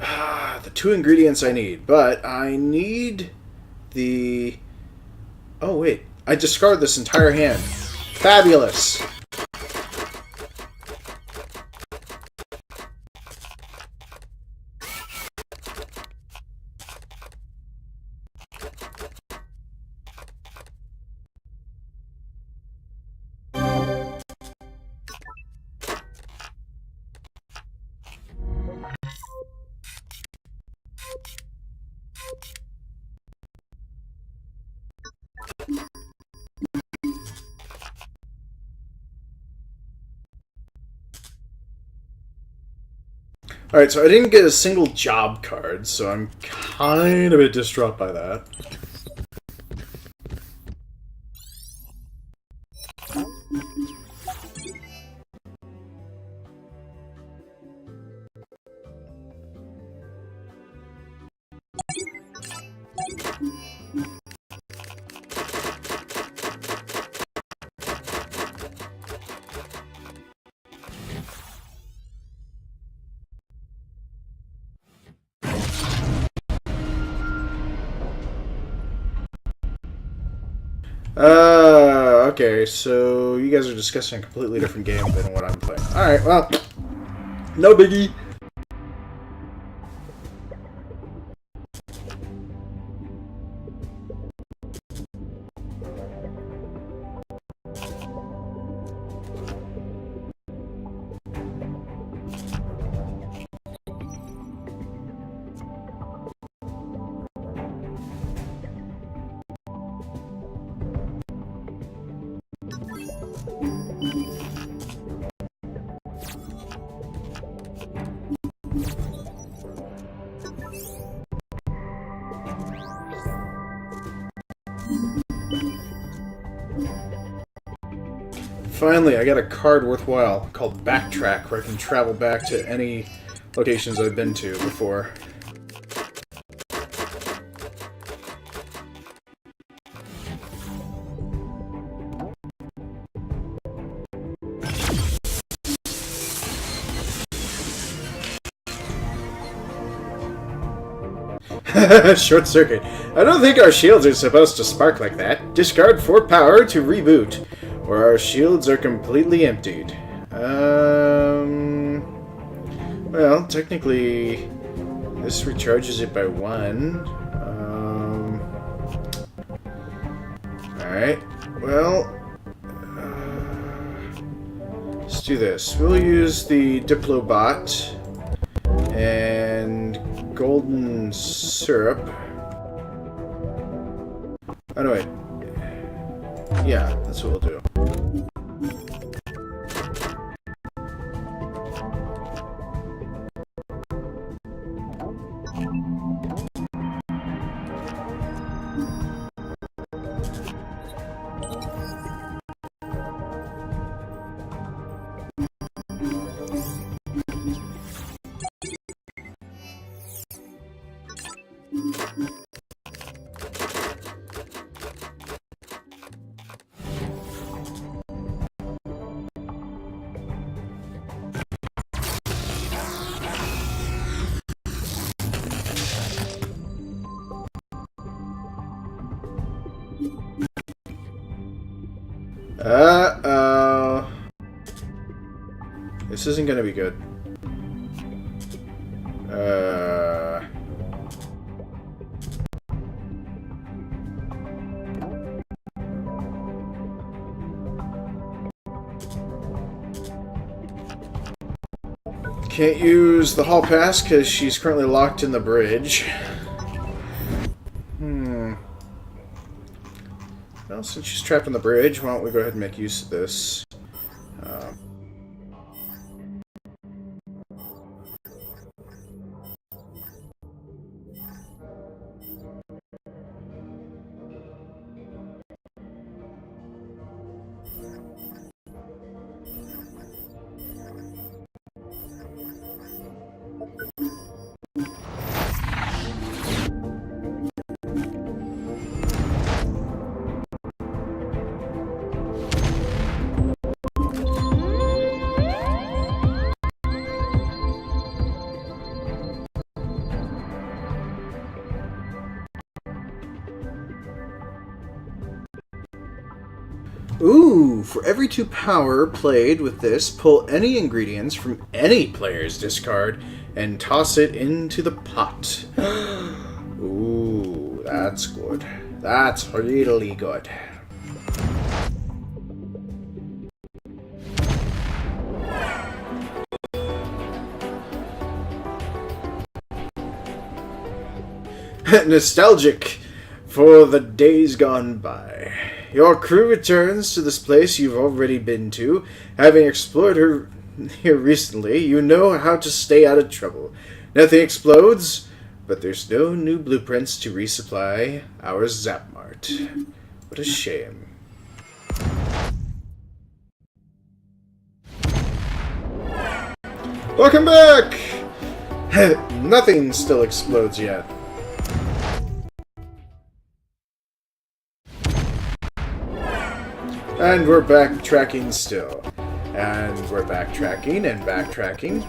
Ah, the two ingredients I need, but I need the... Oh, wait. I discard this entire hand. Fabulous! Alright, so I didn't get a single job card, so I'm kind of a bit distraught by that. Okay, so you guys are discussing a completely different game than what I'm playing. Alright, well, no biggie. Finally, I got a card worthwhile called Backtrack, where I can travel back to any locations I've been to before. Short circuit. I don't think our shields are supposed to spark like that. Discard 4 power to reboot, or our shields are completely emptied. Well, technically, this recharges it by 1. Alright, well, let's do this. We'll use the Diplobot and golden syrup. Oh no, wait. Yeah, that's what we'll do. Uh-oh. This isn't gonna be good. Can't use the hall pass because she's currently locked in the bridge. Well, since she's trapped in the bridge, why don't we go ahead and make use of this? Ooh, for every 2 power played with this, pull any ingredients from any player's discard and toss it into the pot. Ooh, that's good. That's really good. Nostalgic for the days gone by. Your crew returns to this place you've already been to. Having explored here recently, you know how to stay out of trouble. Nothing explodes, but there's no new blueprints to resupply our Zap Mart. What a shame. Welcome back! Nothing still explodes yet. And we're backtracking still. And we're backtracking and backtracking.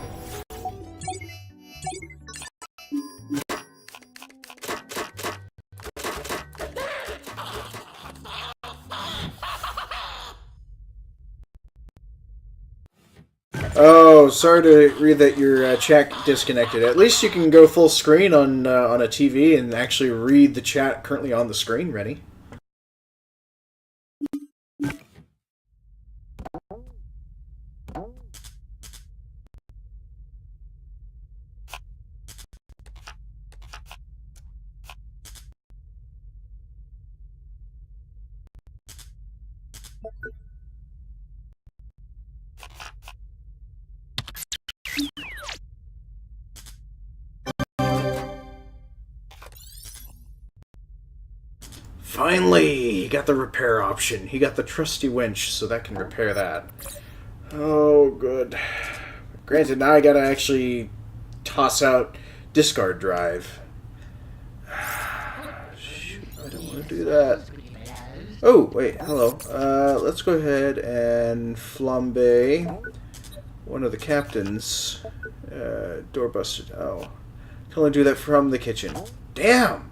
Oh, sorry to read that your chat disconnected. At least you can go full screen on a TV and actually read the chat currently on the screen. Ready? Finally, he got the repair option. He got the trusty winch, so that can repair that. Oh, good. Granted, now I gotta actually toss out discard drive. Shoot, I don't want to do that. Oh, wait, hello. Let's go ahead and flambe one of the captains. Door busted. Oh. Can only do that from the kitchen. Damn!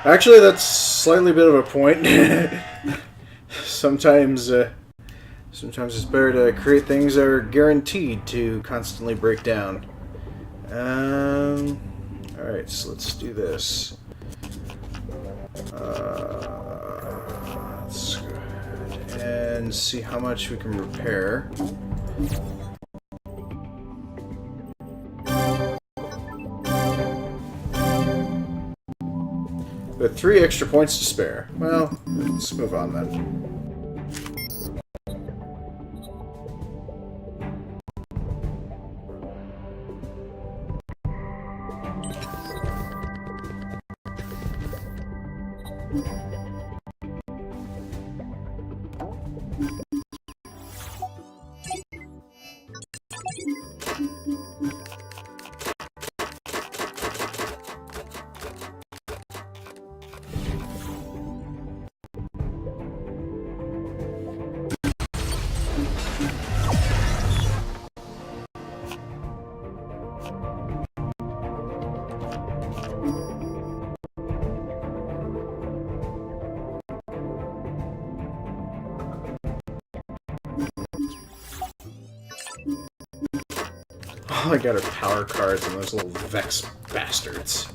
Actually, that's slightly bit of a point. Sometimes it's better to create things that are guaranteed to constantly break down. Alright, so let's do this. Let's go ahead and see how much we can repair. With 3 extra points to spare. Well, let's move on then. All I got are power cards and those little Vex bastards.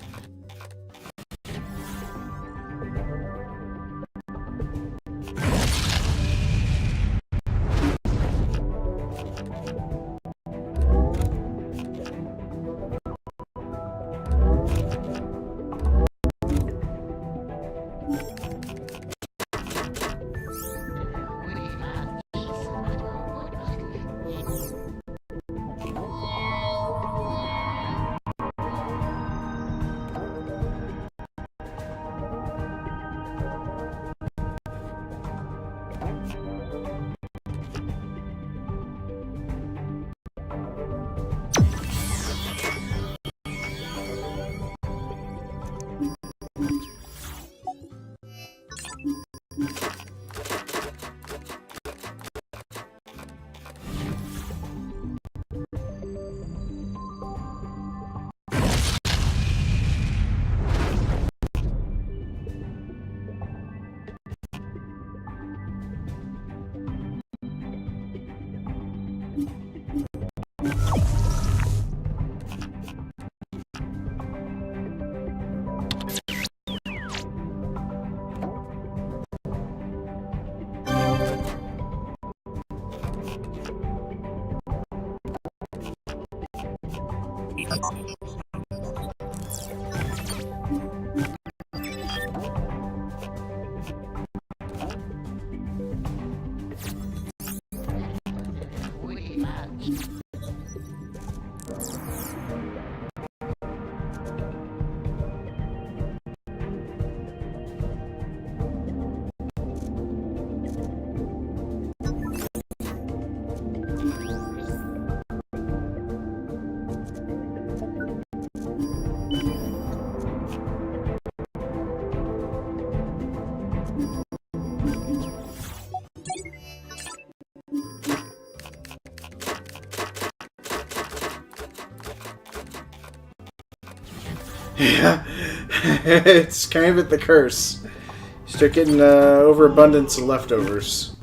Yeah, it's kind of the curse. You start getting overabundance of leftovers.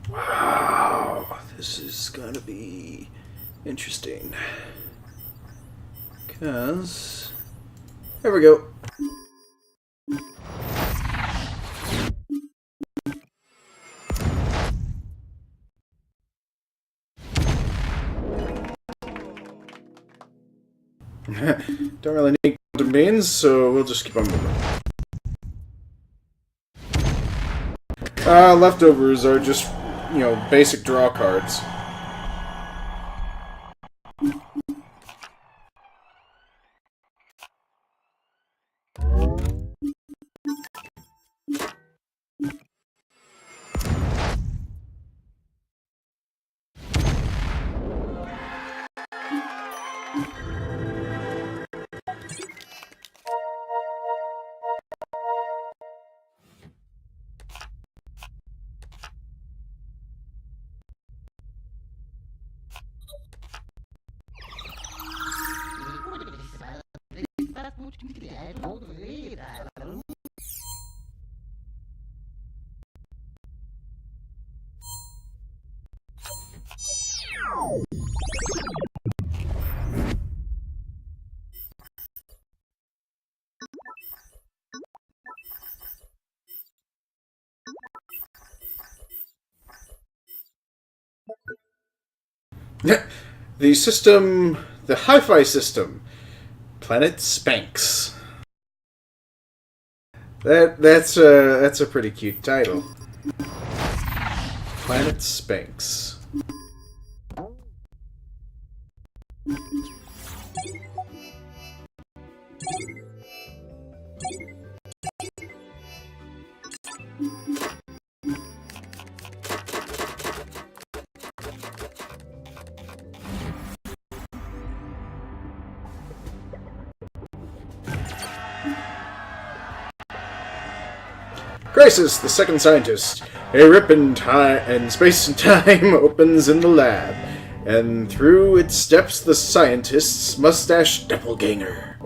Wow, this is gonna be interesting. Because there we go. Don't really need quantum beans, so we'll just keep on moving. Leftovers are just, basic draw cards. The hi-fi system, Planet Spanx. That's a pretty cute title. Planet Spanx. Crisis, the second scientist. A rip in space and time opens in the lab, and through its steps the scientist's mustache doppelganger.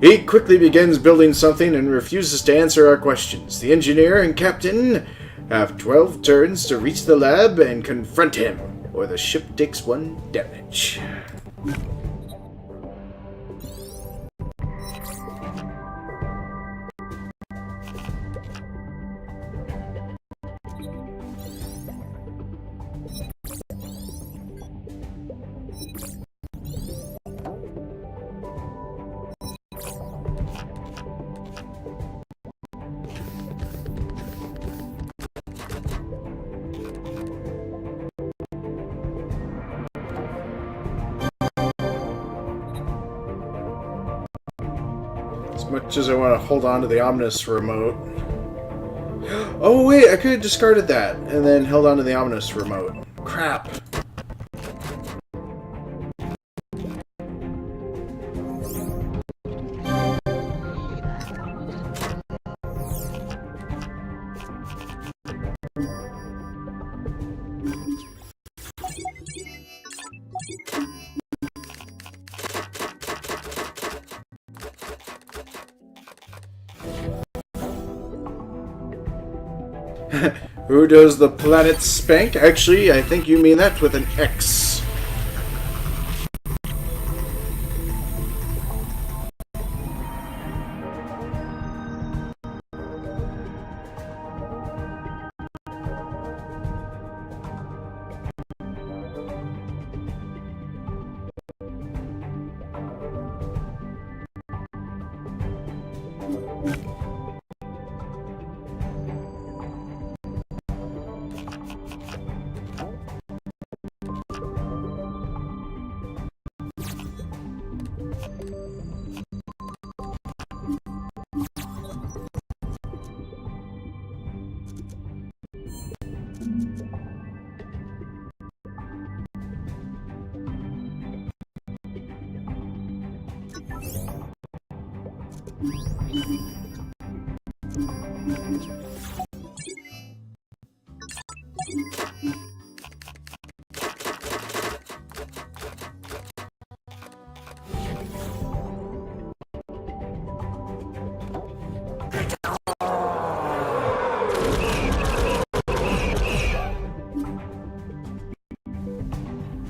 He quickly begins building something and refuses to answer our questions. The engineer and captain have 12 turns to reach the lab and confront him, or the ship takes 1 damage. As much as I want to hold on to the Omnis remote. Oh wait, I could have discarded that and then held on to the Omnis remote. Crap. Who does the planet spank? Actually, I think you mean that with an X.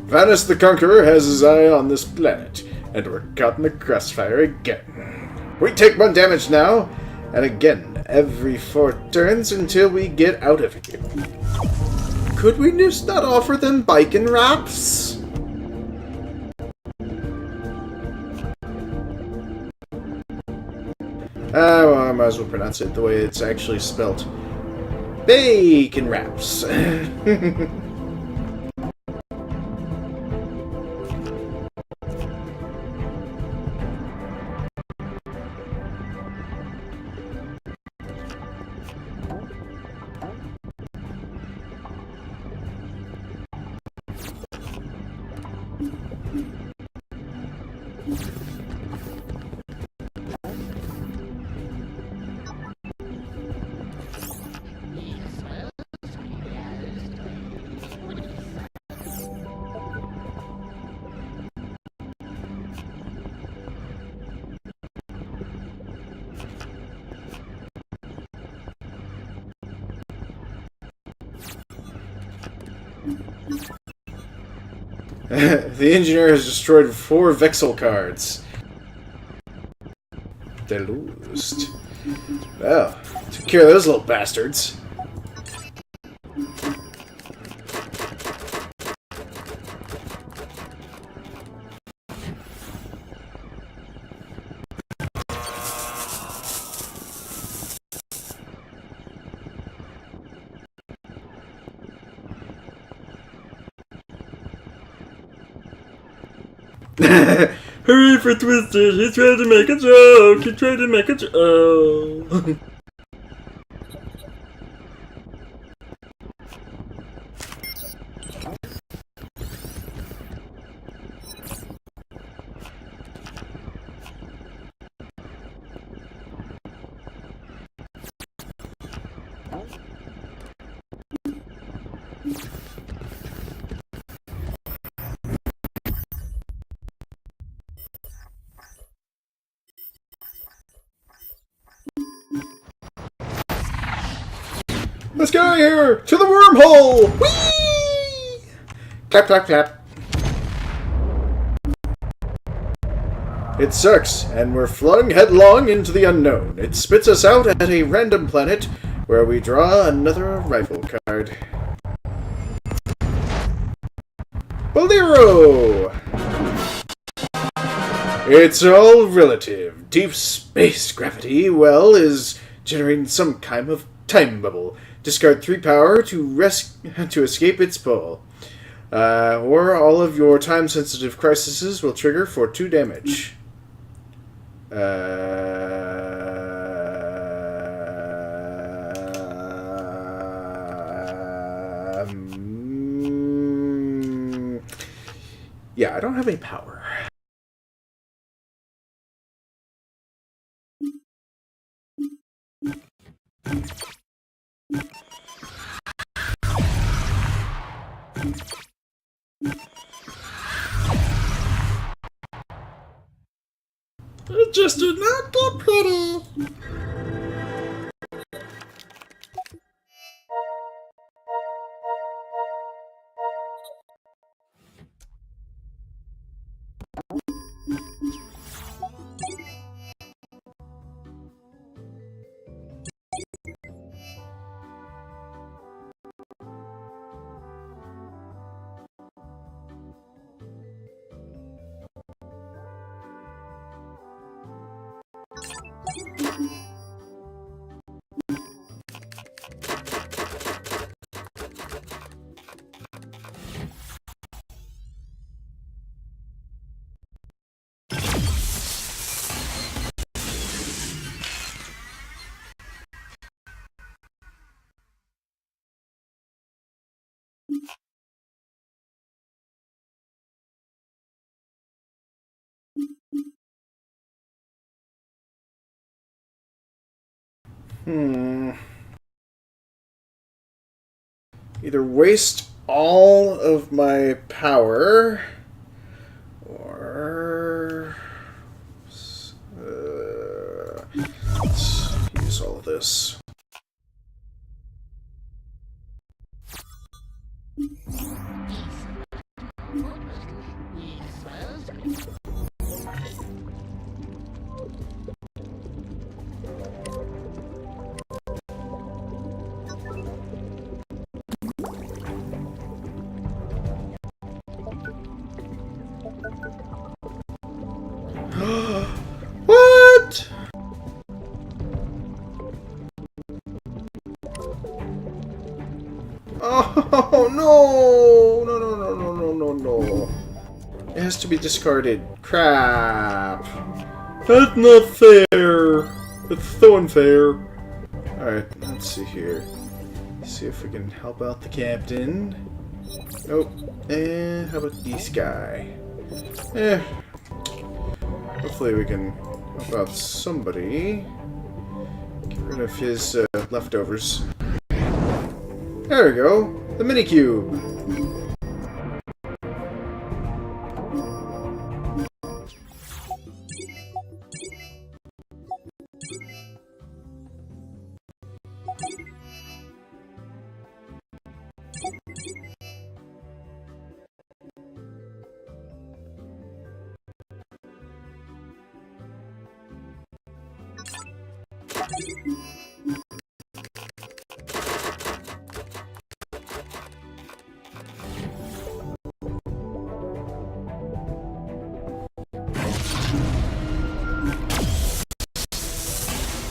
Vanus the Conqueror has his eye on this planet, and we're caught in the crossfire again. We take 1 damage now, and again every 4 turns until we get out of here. Could we just not offer them bacon wraps? Well, I might as well pronounce it the way it's actually spelt. bacon wraps. The engineer has destroyed 4 Vexel cards. Deluged. Well, took care of those little bastards. Hurry for Twisted! He's trying to make a joke! He's trying to make a joke! Let's get out of here! To the wormhole! Whee! Clap, clap, clap. It sucks, and we're flung headlong into the unknown. It spits us out at a random planet, where we draw another rifle card. Bolero! It's all relative. Deep space gravity, well, is generating some kind of time bubble. Discard 3 power to escape its pull. Or all of your time-sensitive crises will trigger for 2 damage. Yeah, I don't have any power. It just did not get pretty! Either waste all of my power, or let's use all of this. What? Oh no! No, no, no, no, no, no, no. It has to be discarded. Crap. That's not fair. That's so unfair. Alright, let's see here. See if we can help out the captain. Nope. And how about this guy? Hopefully we can help out somebody. Get rid of his leftovers. There we go. The Minikube.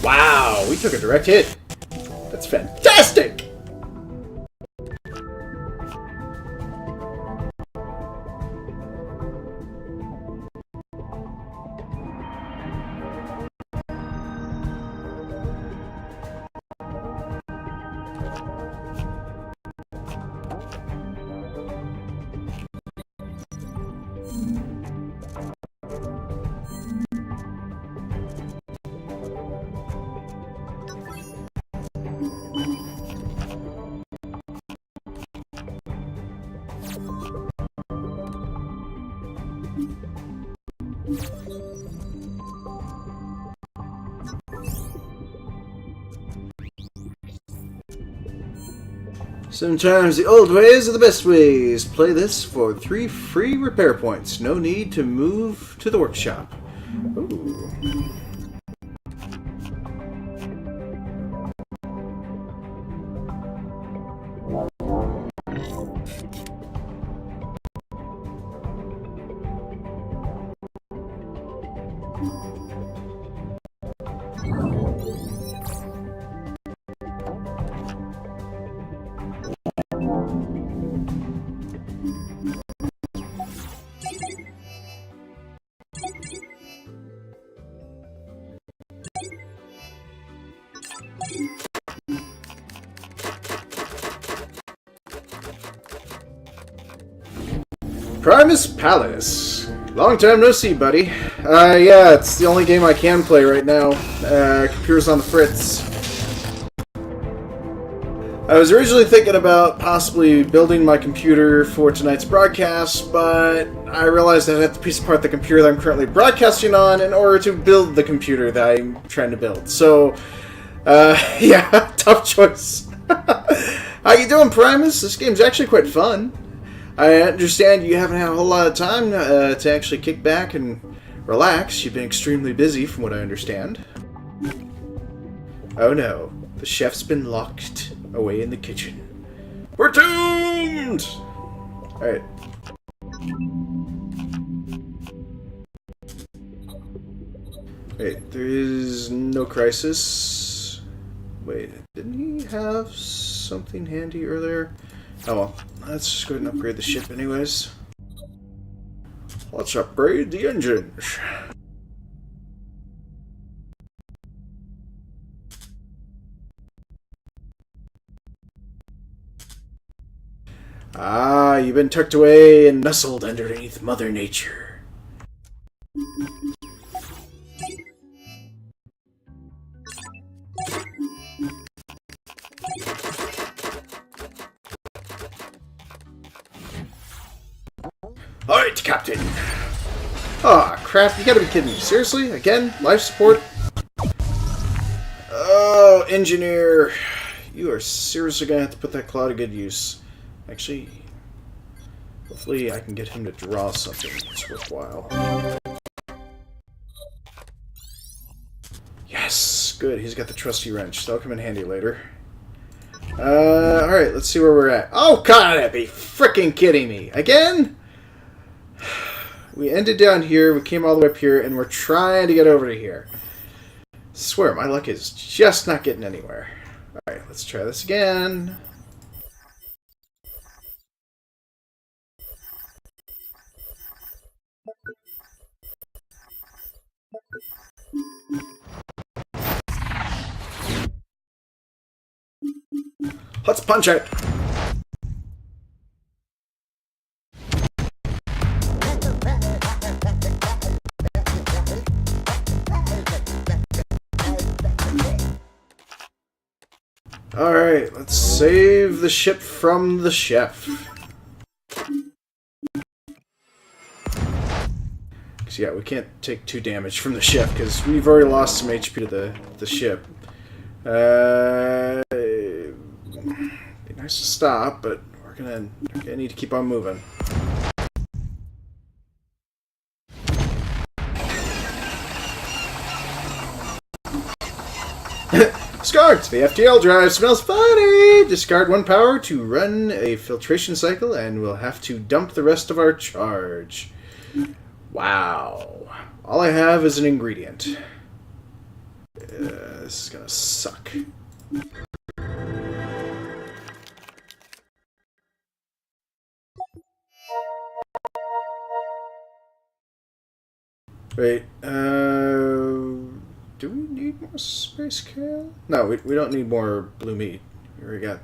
Wow, we took a direct hit. That's fantastic! Sometimes the old ways are the best ways. Play this for 3 free repair points. No need to move to the workshop. Ooh. Primus Palace. Long time no see, buddy. Yeah, it's the only game I can play right now. Computer's on the fritz. I was originally thinking about possibly building my computer for tonight's broadcast, but I realized I'd have to piece apart the computer that I'm currently broadcasting on in order to build the computer that I'm trying to build. So, yeah, tough choice. How you doing, Primus? This game's actually quite fun. I understand you haven't had a whole lot of time to actually kick back and relax. You've been extremely busy, from what I understand. Oh no, the chef's been locked away in the kitchen. We're doomed! Alright. Wait, there is no crisis. Wait, didn't he have something handy earlier? Oh well, let's just go ahead and upgrade the ship anyways. Let's upgrade the engines. Ah, you've been tucked away and nestled underneath Mother Nature. Alright, Captain. Aw, crap, you gotta be kidding me. Seriously? Again? Life support? Oh, engineer. You are seriously gonna have to put that claw to good use. Actually, hopefully I can get him to draw something that's worthwhile. Yes! Good, he's got the trusty wrench. That'll come in handy later. Alright, let's see where we're at. Oh, gotta be freaking kidding me! Again? We ended down here, we came all the way up here, and we're trying to get over to here. I swear, my luck is just not getting anywhere. Alright, let's try this again. Let's punch it! Alright, let's save the ship from the chef. Because, yeah, we can't take 2 damage from the chef, because we've already lost some HP to the ship. Be nice to stop, but we're gonna need to keep on moving. Discards! The FTL drive smells funny! Discard 1 power to run a filtration cycle, and we'll have to dump the rest of our charge. Wow. All I have is an ingredient. This is gonna suck. Wait, do we need more space kale? No, we don't need more blue meat. We already got...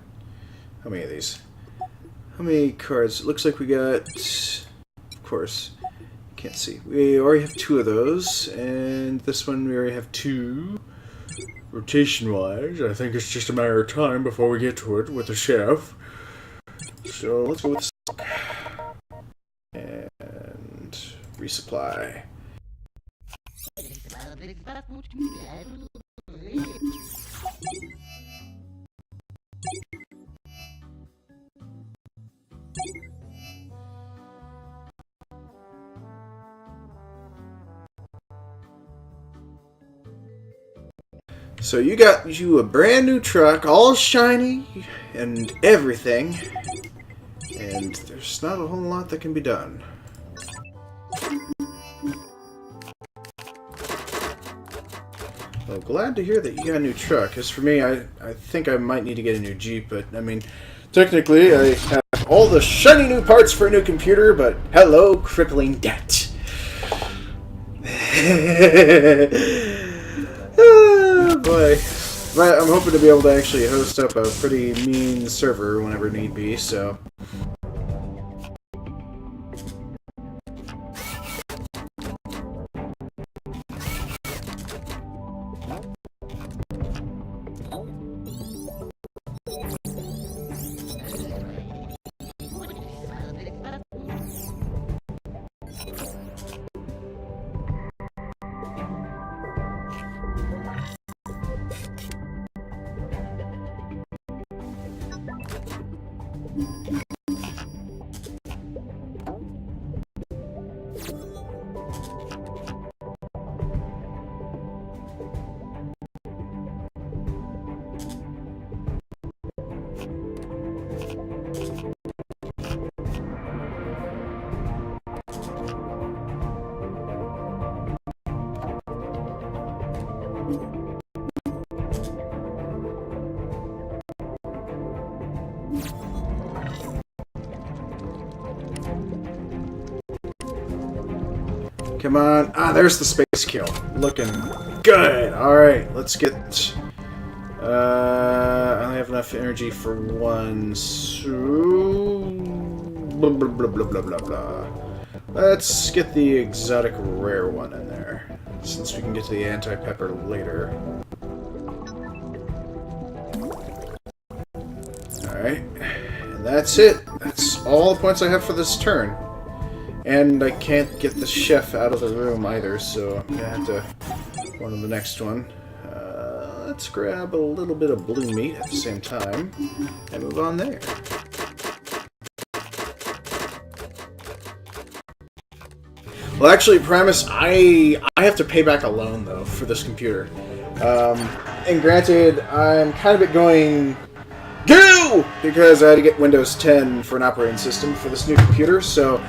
How many of these? How many cards? It looks like we got... Of course. Can't see. We already have 2 of those, and this one we already have 2. Rotation-wise, I think it's just a matter of time before we get to it with the chef. So let's go with the... And... resupply. So you got you a brand new truck, all shiny and everything, and there's not a whole lot that can be done. Well, glad to hear that you got a new truck. As for me, I think I might need to get a new Jeep, but I mean, technically I have all the shiny new parts for a new computer, but hello, crippling debt. Oh, boy. But I'm hoping to be able to actually host up a pretty mean server whenever need be, so... Come on. Ah, there's the space kill. Looking good. Alright, let's get... I only have enough energy for 1, so... Blah, blah, blah, blah, blah, blah, blah. Let's get the exotic rare one in there, since we can get to the anti-pepper later. Alright. And that's it. That's all the points I have for this turn. And I can't get the chef out of the room either, so I'm gonna have to go on to the next one. Let's grab a little bit of blue meat at the same time and move on there. Well, actually, Primus, I have to pay back a loan though for this computer. And granted, I'm kind of going goo because I had to get Windows 10 for an operating system for this new computer, so.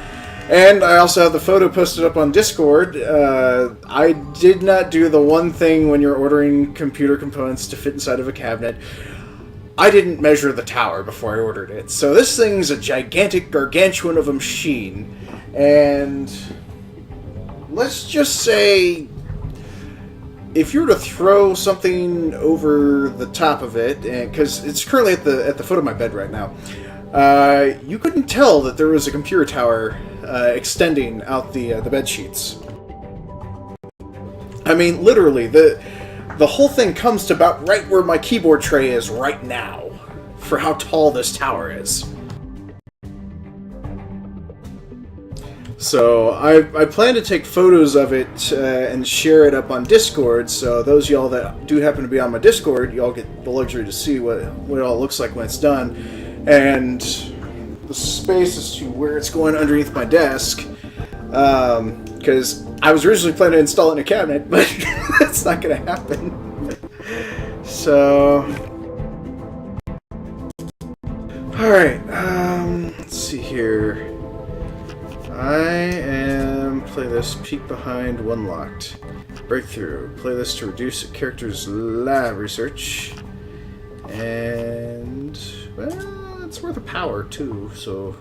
And I also have the photo posted up on Discord. I did not do the one thing when you're ordering computer components to fit inside of a cabinet. I didn't measure the tower before I ordered it. So this thing's a gigantic gargantuan of a machine. And let's just say if you were to throw something over the top of it, because it's currently at the foot of my bed right now, you couldn't tell that there was a computer tower extending out the bed sheets. I mean, literally, the whole thing comes to about right where my keyboard tray is right now, for how tall this tower is. So I plan to take photos of it and share it up on Discord, so those y'all that do happen to be on my Discord, y'all get the luxury to see what it all looks like when it's done. And the space as to where it's going underneath my desk, because I was originally planning to install it in a cabinet, but that's not going to happen. So, alright, let's see here. Playlist, peek behind one locked. Breakthrough, playlist to reduce a character's lab research. And, well, it's worth a power too, so...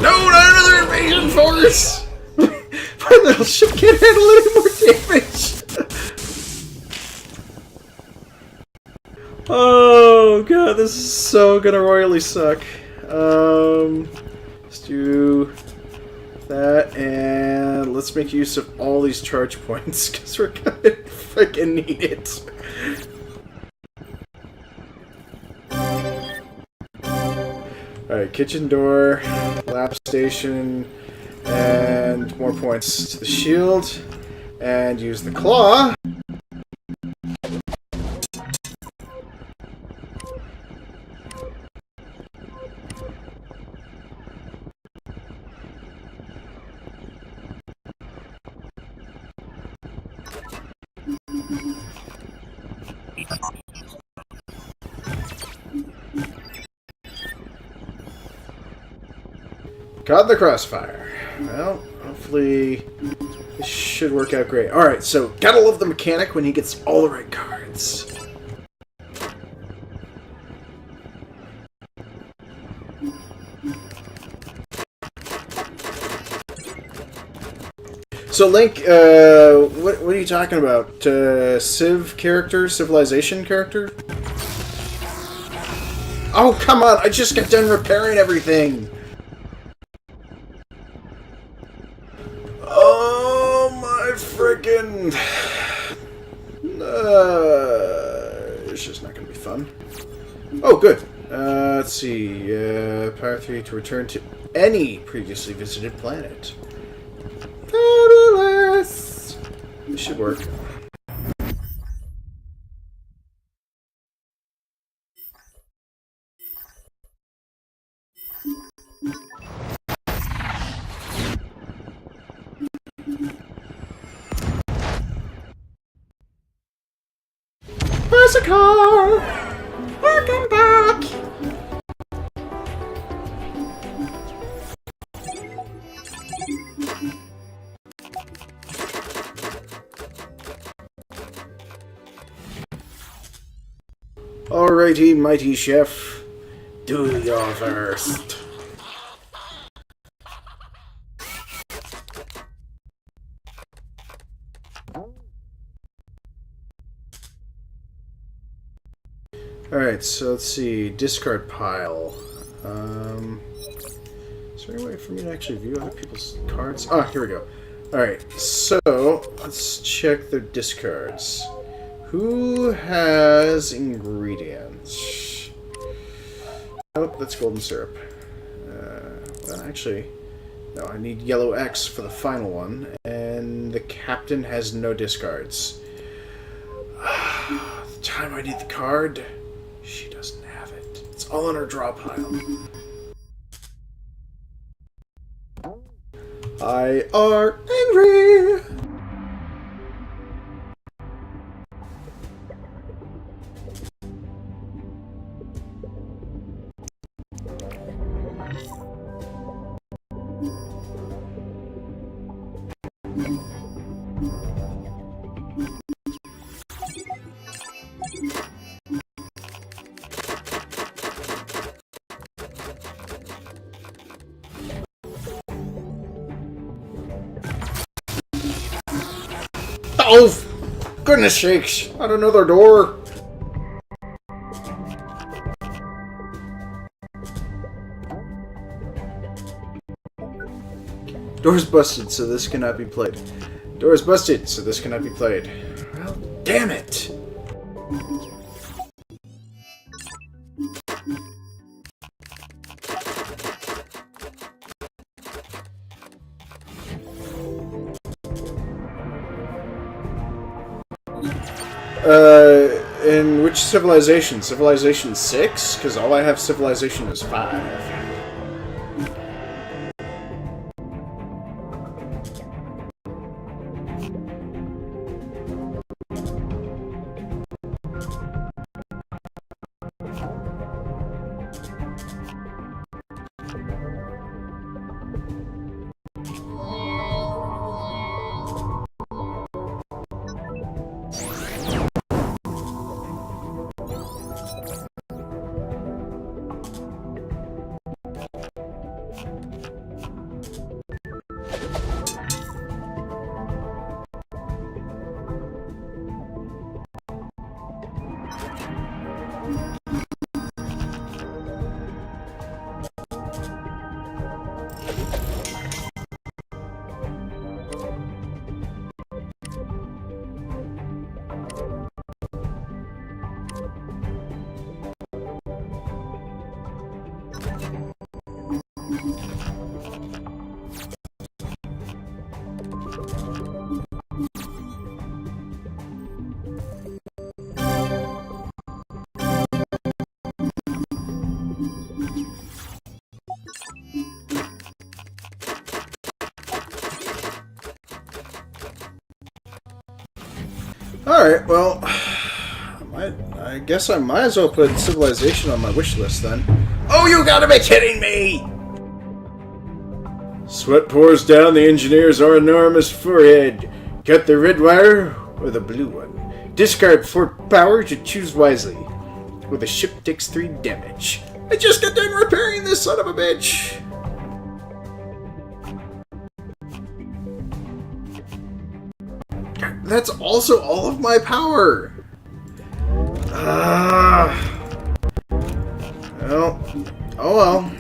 No, not another invasion force! My little ship can't handle any more damage! Oh god, this is so gonna royally suck. Let's do that, and let's make use of all these charge points, because we're gonna freaking need it. Alright, kitchen door, lab station, and more points to the shield, and use the claw. Got the crossfire. Well, hopefully this should work out great. Alright, so gotta love the mechanic when he gets all the right cards. So Link, what are you talking about? Civ character? Civilization character? Oh, come on! I just got done repairing everything! Oh my frickin'... it's just not gonna be fun. Oh, good. Let's see. Power 3 to return to any previously visited planet. Fabulous! This should work. Bicycle! Welcome back! Alrighty, mighty chef. Do your first. Alright, so let's see. Discard pile. Is there any way for me to actually view other people's cards? Ah, here we go. Alright, so let's check their discards. Who has ingredients? Oh, that's golden syrup. Well, actually, no, I need yellow X for the final one, and the captain has no discards. The time I need the card, she doesn't have it. It's all in her draw pile. I are angry! Oh, goodness sakes! Not another door! Door's busted, so this cannot be played. Door's busted, so this cannot be played. Well, damn it! In which civilization? Civilization 6? Because all I have civilization is 5. Alright, well, I guess I might as well put Civilization on my wish list then. Oh, you gotta be kidding me! Sweat pours down the engineer's enormous forehead. Cut the red wire or the blue one. Discard 4 power to choose wisely. Or the ship takes 3 damage. I just got done repairing this son of a bitch! That's also all of my power! Well, oh well.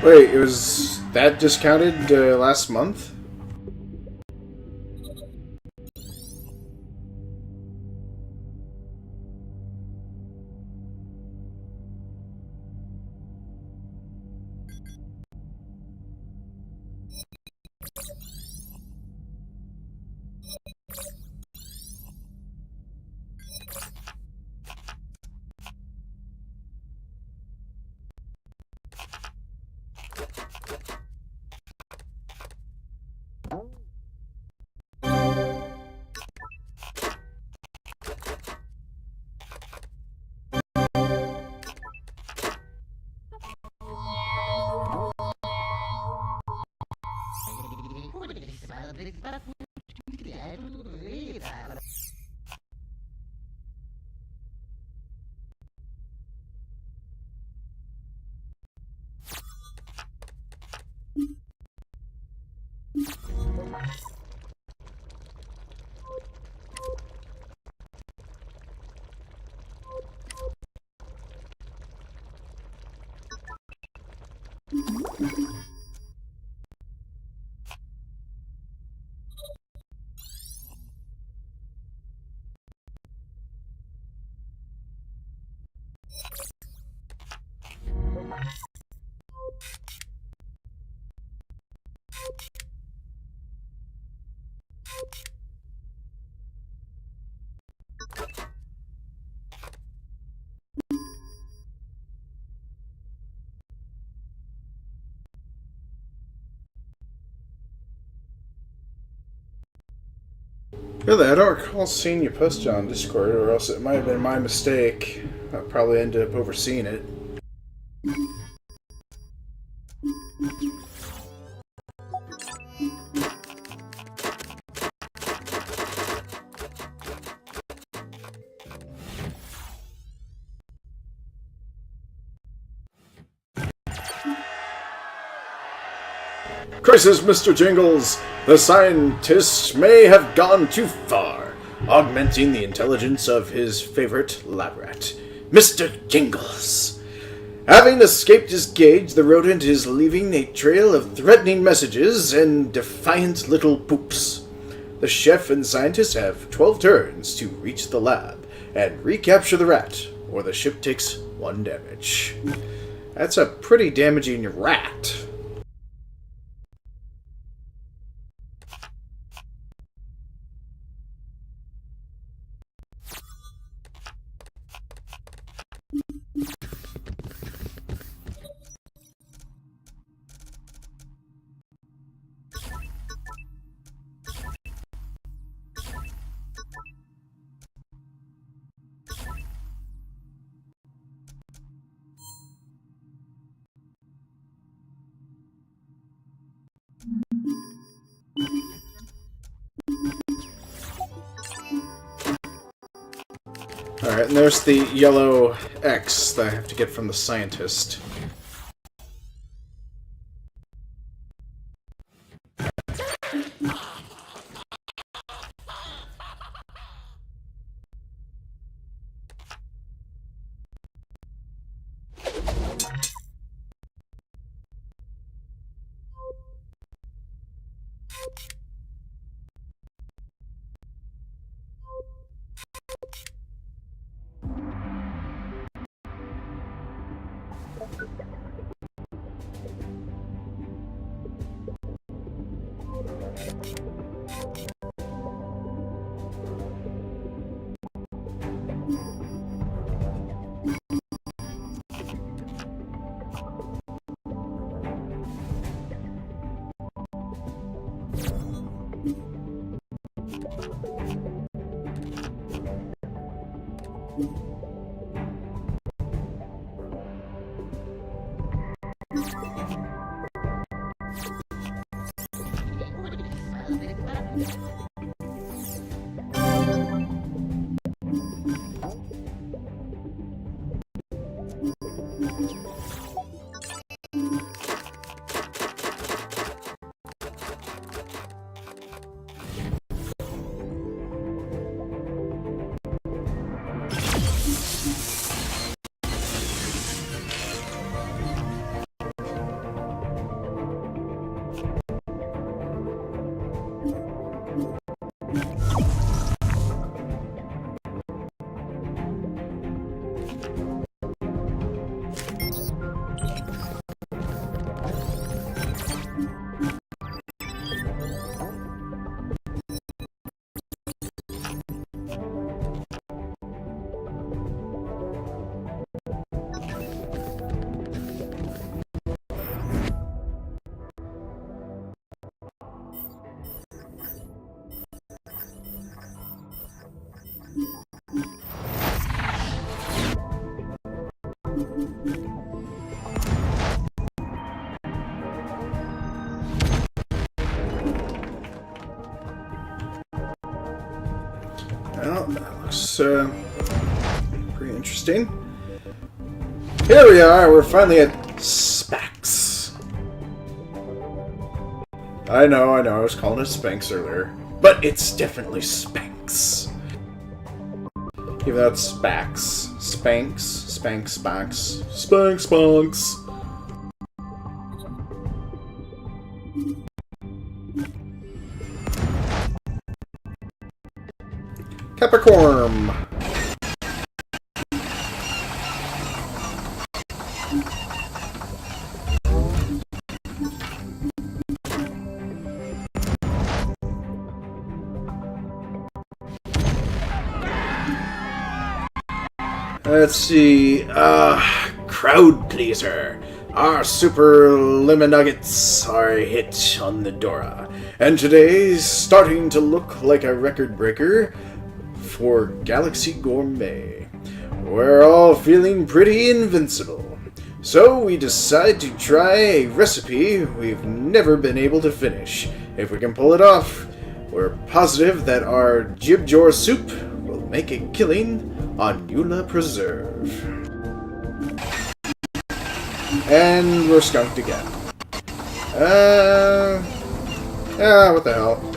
Wait, it was that discounted last month? Really, I don't recall seeing you post it on Discord, or else it might have been my mistake. I probably ended up overseeing it. Crisis, Mr. Jingles! The scientists may have gone too far, augmenting the intelligence of his favorite lab rat, Mr. Jingles. Having escaped his cage, the rodent is leaving a trail of threatening messages and defiant little poops. The chef and scientists have 12 turns to reach the lab and recapture the rat, or the ship takes 1 damage. That's a pretty damaging rat. Alright, and there's the yellow X that I have to get from the scientist. looks pretty interesting. Here we are, we're finally at Spax. I know, I was calling it Spanx earlier. But it's definitely Spanx. Even though it's Spax. Spanx, Spanx, Spax. Spanx, Spanx. Capricorn. Let's see, crowd pleaser. Our super lemon nuggets are a hit on the Dora. And today's starting to look like a record breaker for Galaxy Gourmet. We're all feeling pretty invincible. So we decide to try a recipe we've never been able to finish. If we can pull it off, we're positive that our Jibjor soup will make a killing on Eula Preserve. And we're skunked again. What the hell?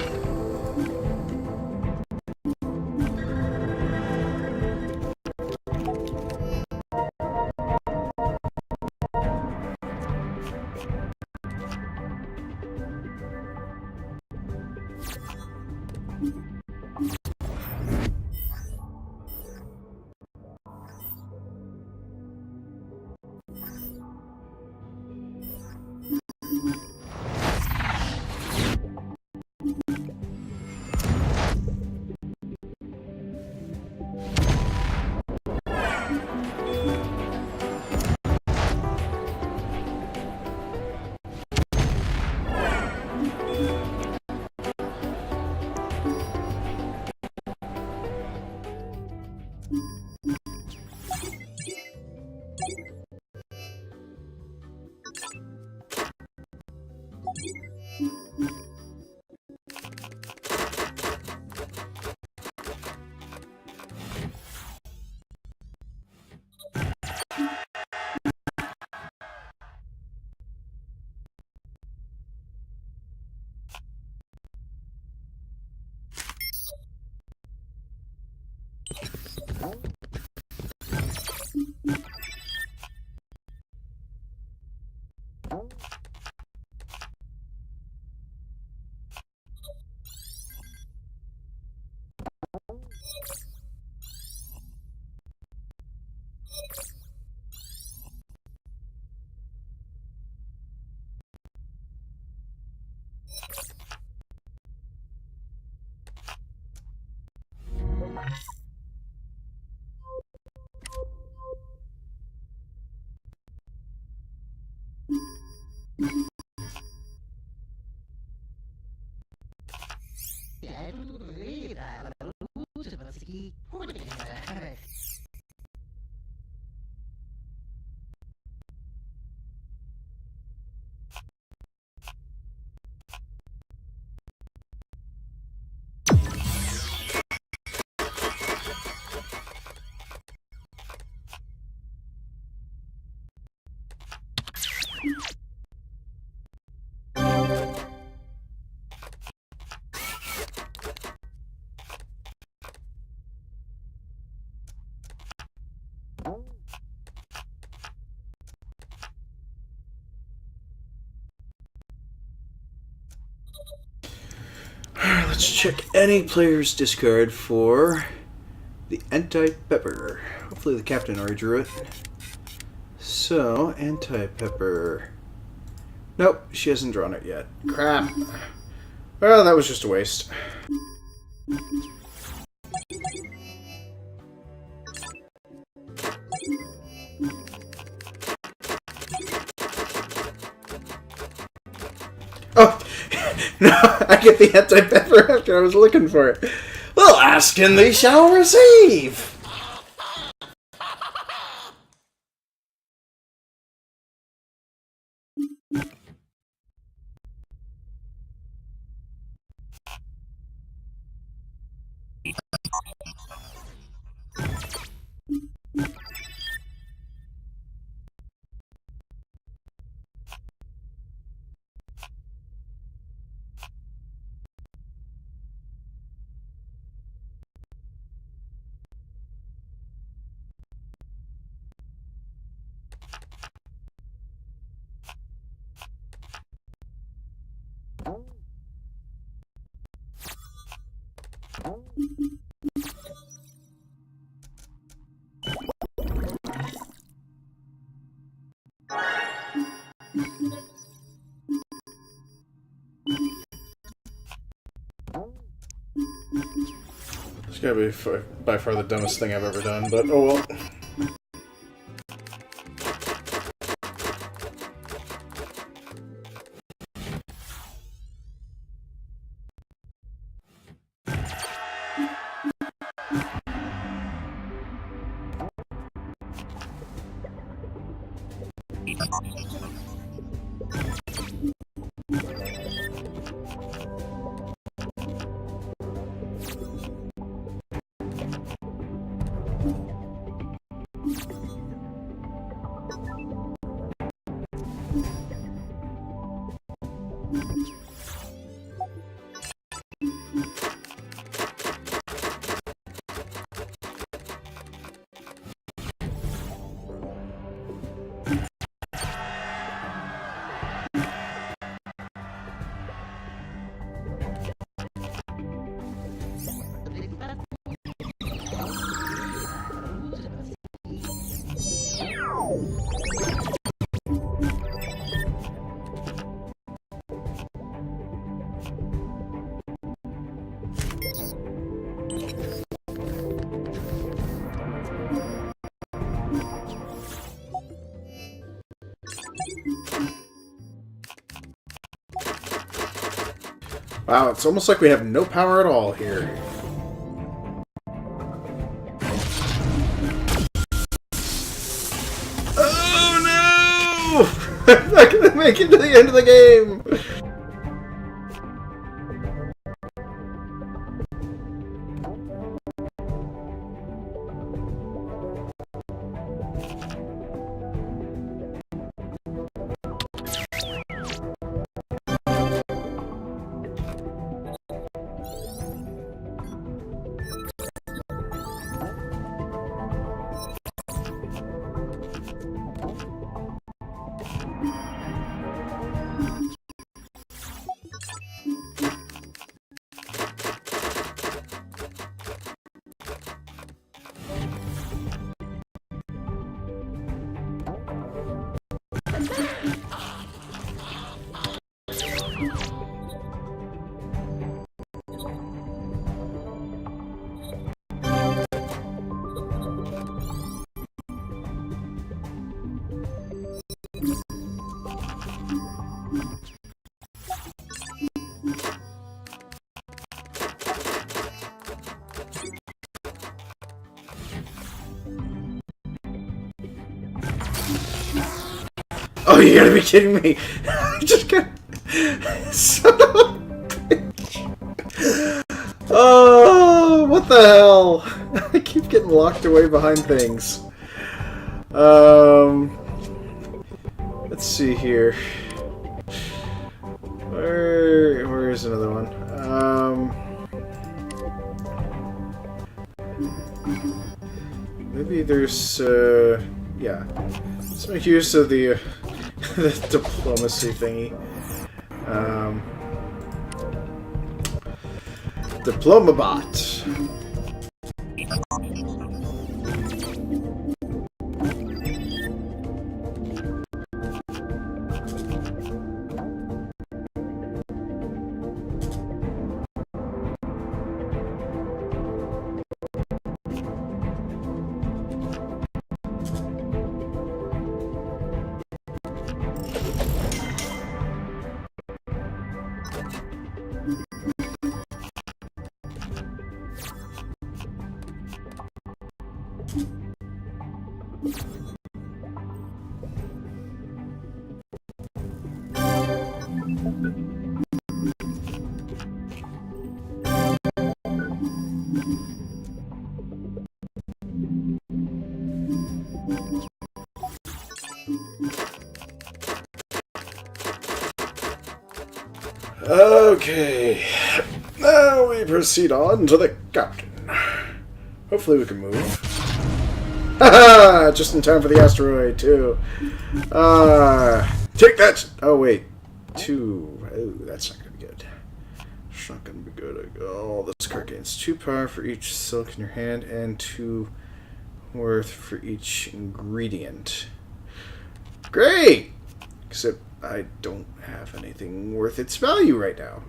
Let's check any player's discard for the Anti-Pepper. Hopefully the captain already drew it. So, Anti-Pepper. Nope, she hasn't drawn it yet. Crap. Well, that was just a waste. Oh! No, I get the Anti-Pepper after I was looking for it. Well, ask and they shall receive! It's gotta be by far the dumbest thing I've ever done, but oh well. Wow, it's almost like we have no power at all here. Oh no! I'm not gonna make it to the end of the game! Oh, you gotta be kidding me! I just got... Son of a bitch! Oh, what the hell? I keep getting locked away behind things. Let's see here. Where is another one? Maybe there's, yeah. Let's make use of the diplomacy thingy. Diplomabot. Okay, now we proceed on to the captain. Hopefully we can move. Haha! Just in time for the asteroid, too. Take that! Oh, wait. 2. Oh, that's not gonna be good. It's not gonna be good. Oh, this card gains 2 power for each silk in your hand and 2 worth for each ingredient. Great! Except I don't have anything worth its value right now.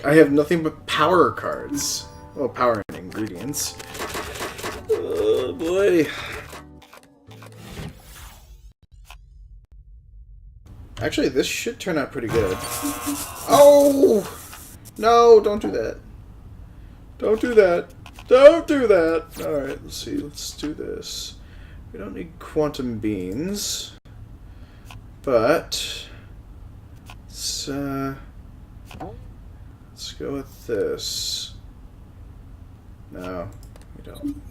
I have nothing but power cards. Well, power and ingredients. Oh boy. Actually, this should turn out pretty good. Oh! No, don't do that. Don't do that. Don't do that! Alright, let's see. Let's do this. We don't need quantum beans. But... let's go with this. No, we don't.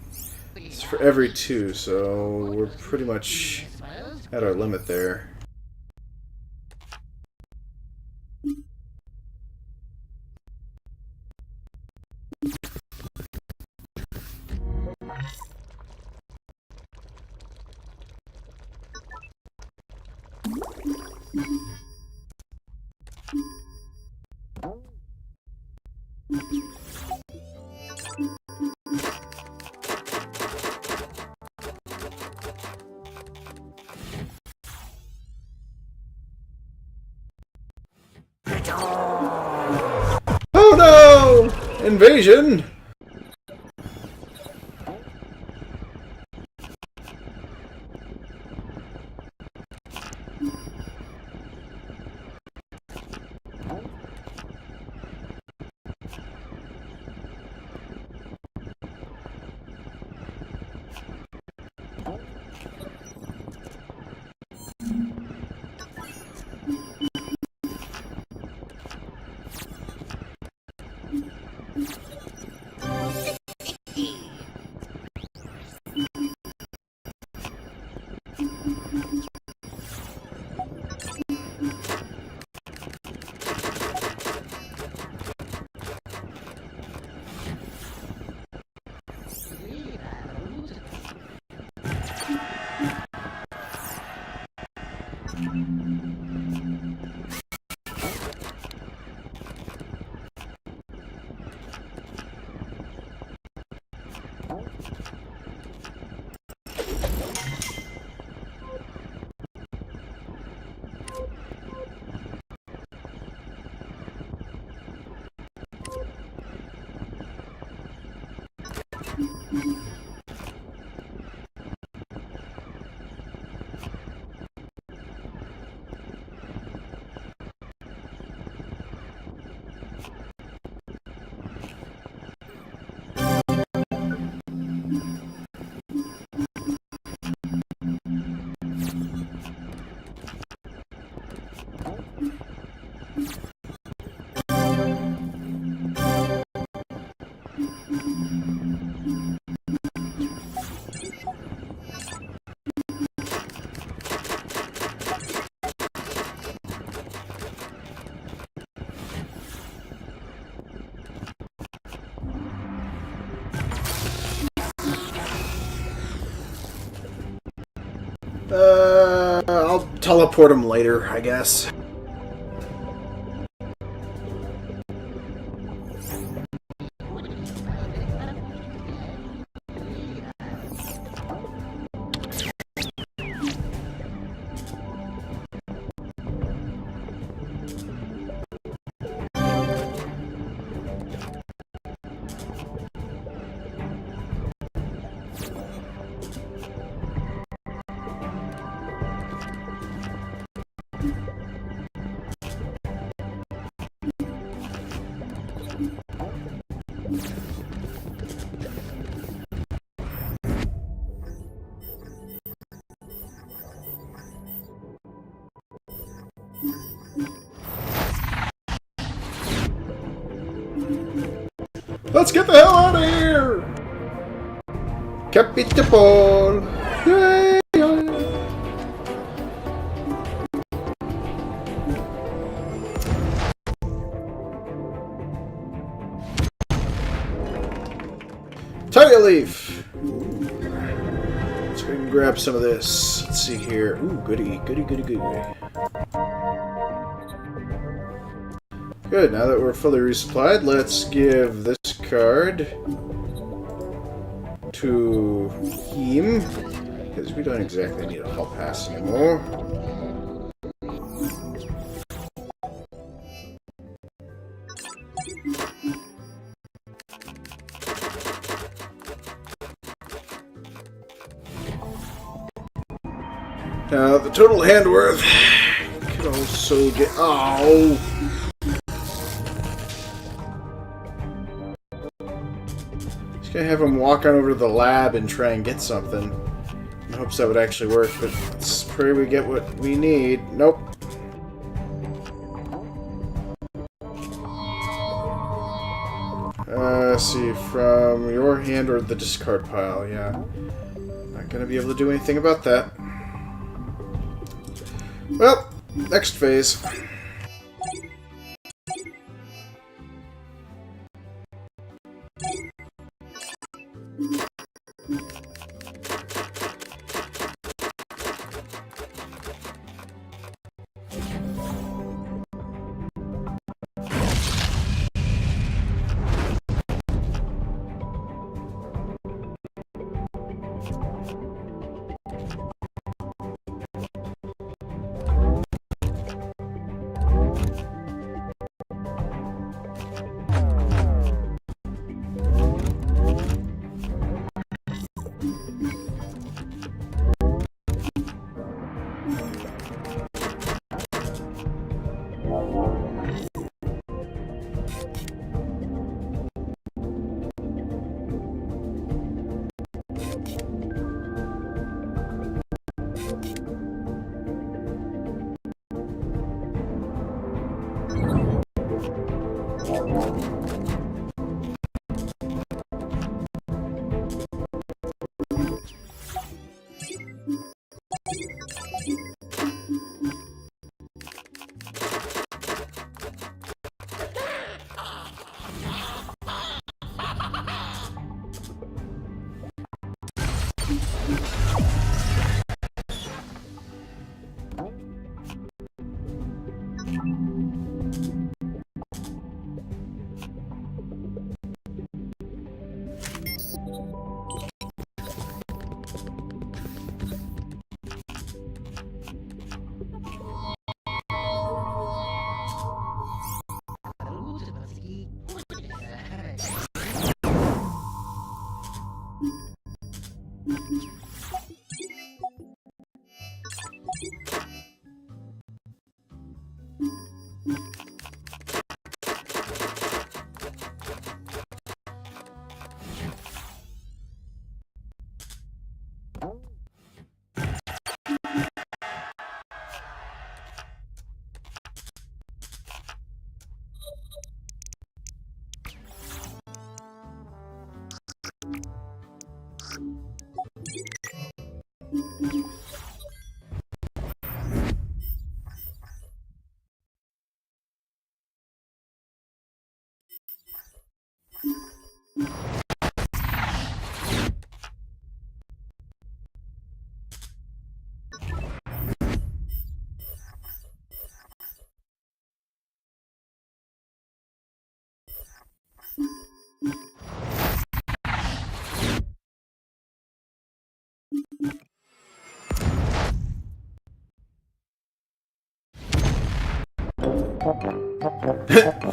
It's for every 2, so we're pretty much at our limit there. Oh no! Invasion! I'll teleport him later, I guess. Let's get the hell out of here! Capita Paul! Yay! Tiger Leaf! Let's go ahead and grab some of this. Let's see here. Ooh, goody, goody, goody, goody. Good, now that we're fully resupplied, let's give this card to him, because we don't exactly need a hall pass anymore. Now, the total hand worth could also get... Oh! Just gonna have him walk on over to the lab and try and get something. In hopes that would actually work, but let's pray we get what we need. Nope. Let's see, from your hand or the discard pile, yeah. Not gonna be able to do anything about that. Well, next phase.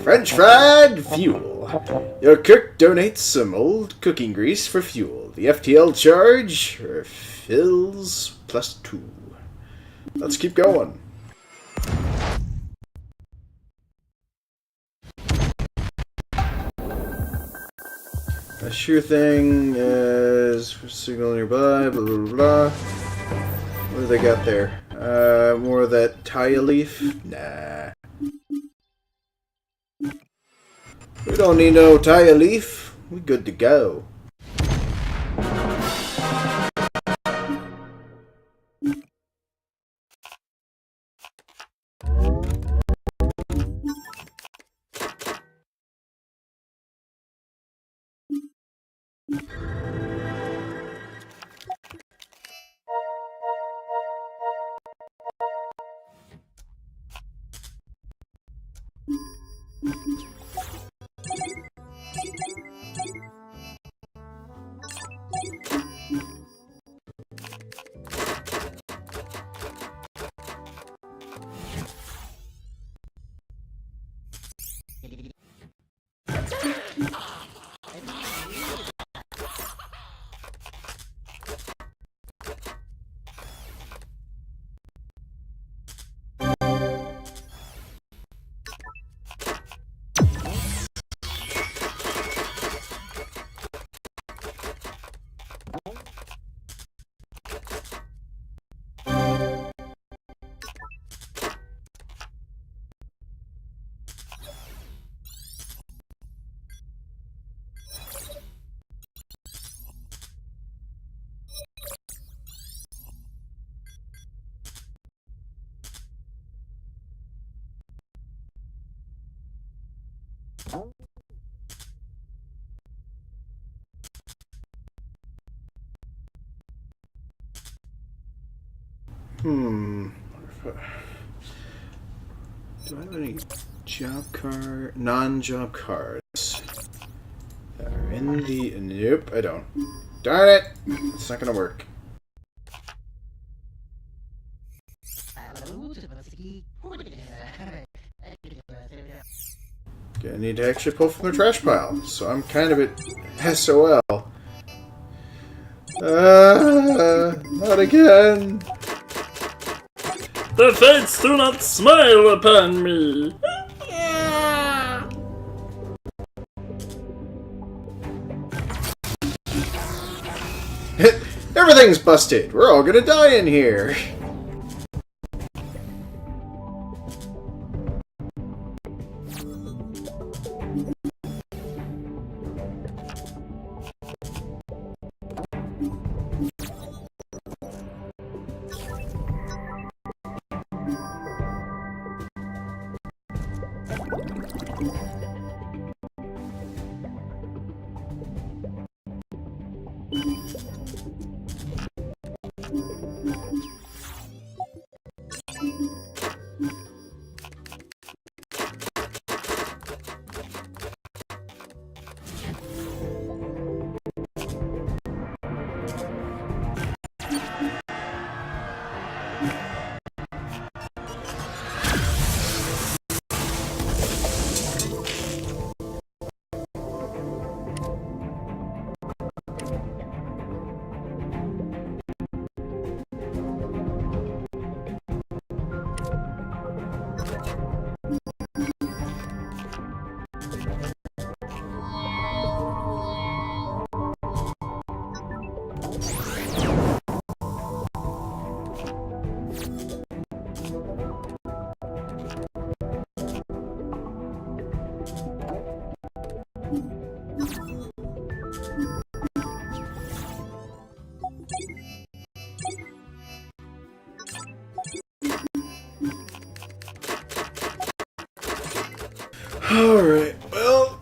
French fried fuel. Your cook donates some old cooking grease for fuel. The FTL charge fills +2. Let's keep going. A sure thing is signal nearby, blah blah blah. What do they got there? More of that Taya leaf? Nah. We don't need no Taya leaf. We good to go. Do I have any non-job cards that are in the... Nope, I don't. Darn it! It's not gonna work. I need to actually pull from the trash pile, so I'm kind of at SOL. Not again! The fates do not smile upon me! Everything's busted! We're all gonna die in here! Alright, well,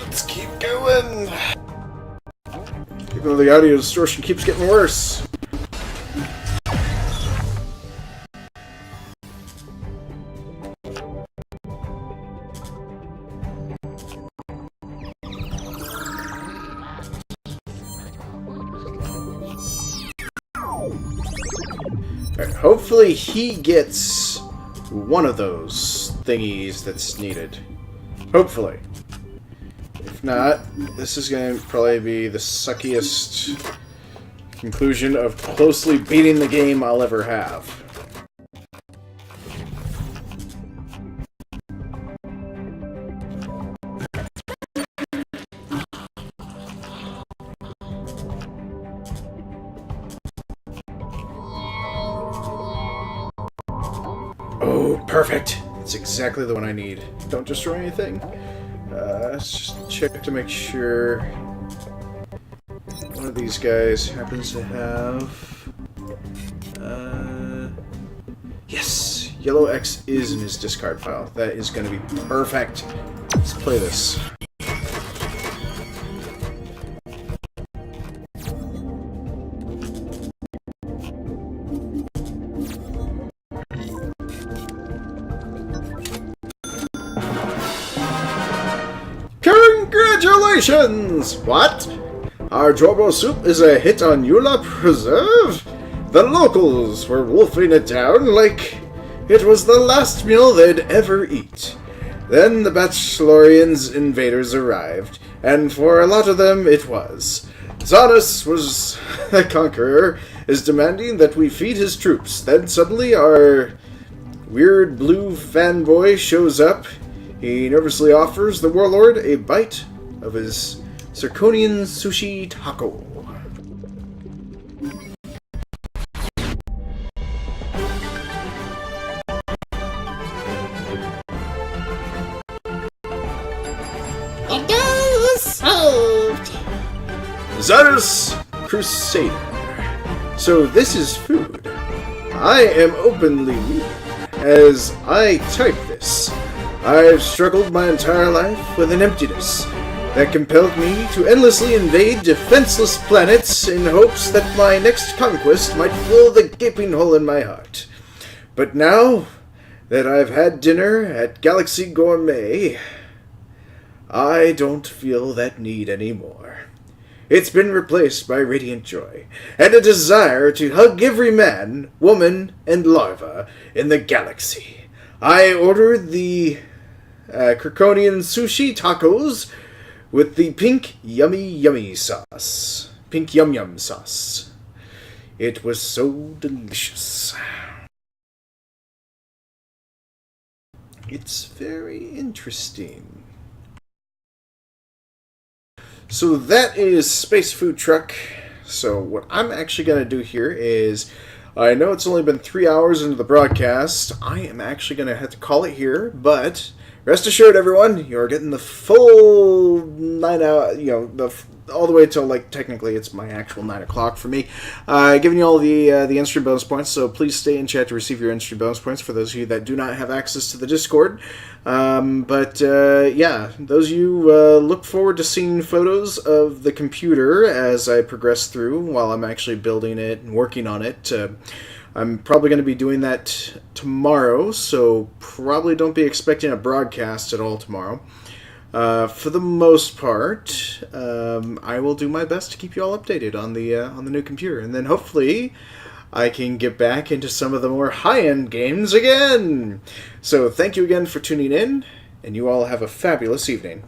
let's keep going. Even though the audio distortion keeps getting worse. Alright, hopefully he gets one of those thingies that's needed. Hopefully. If not, this is going to probably be the suckiest conclusion of closely beating the game I'll ever have. Oh, perfect! That's exactly the one I need. Don't destroy anything. Let's just check to make sure one of these guys happens to have... yes! Yellow X is in his discard pile. That is going to be perfect. Let's play this. Congratulations! What? Our Jorbo soup is a hit on Eula Preserve? The locals were wolfing it down like it was the last meal they'd ever eat. Then the Bachelorians invaders arrived, and for a lot of them it was. Zanus was the conqueror, is demanding that we feed his troops. Then suddenly our weird blue fanboy shows up. He nervously offers the warlord a bite of his Zirconian sushi taco. It goes solved. Zarus Crusader. So this is food. I am openly weak as I type this. I've struggled my entire life with an emptiness that compelled me to endlessly invade defenseless planets in hopes that my next conquest might fill the gaping hole in my heart. But now that I've had dinner at Galaxy Gourmet, I don't feel that need anymore. It's been replaced by radiant joy, and a desire to hug every man, woman, and larva in the galaxy. I ordered the Krikonian sushi tacos with the pink yummy sauce. Pink yum sauce. It was so delicious. It's very interesting. So that is Space Food Truck. So what I'm actually going to do here is, I know it's only been 3 hours into the broadcast. I am actually going to have to call it here, but rest assured, everyone, you're getting the full 9 hour, all the way till, like, technically it's my actual 9 o'clock for me. Giving you all the in-stream bonus points, so please stay in chat to receive your in-stream bonus points for those of you that do not have access to the Discord. Yeah, those of you look forward to seeing photos of the computer as I progress through while I'm actually building it and working on it. I'm probably going to be doing that tomorrow, so probably don't be expecting a broadcast at all tomorrow. For the most part, I will do my best to keep you all updated on the new computer, and then hopefully I can get back into some of the more high-end games again. So thank you again for tuning in, and you all have a fabulous evening.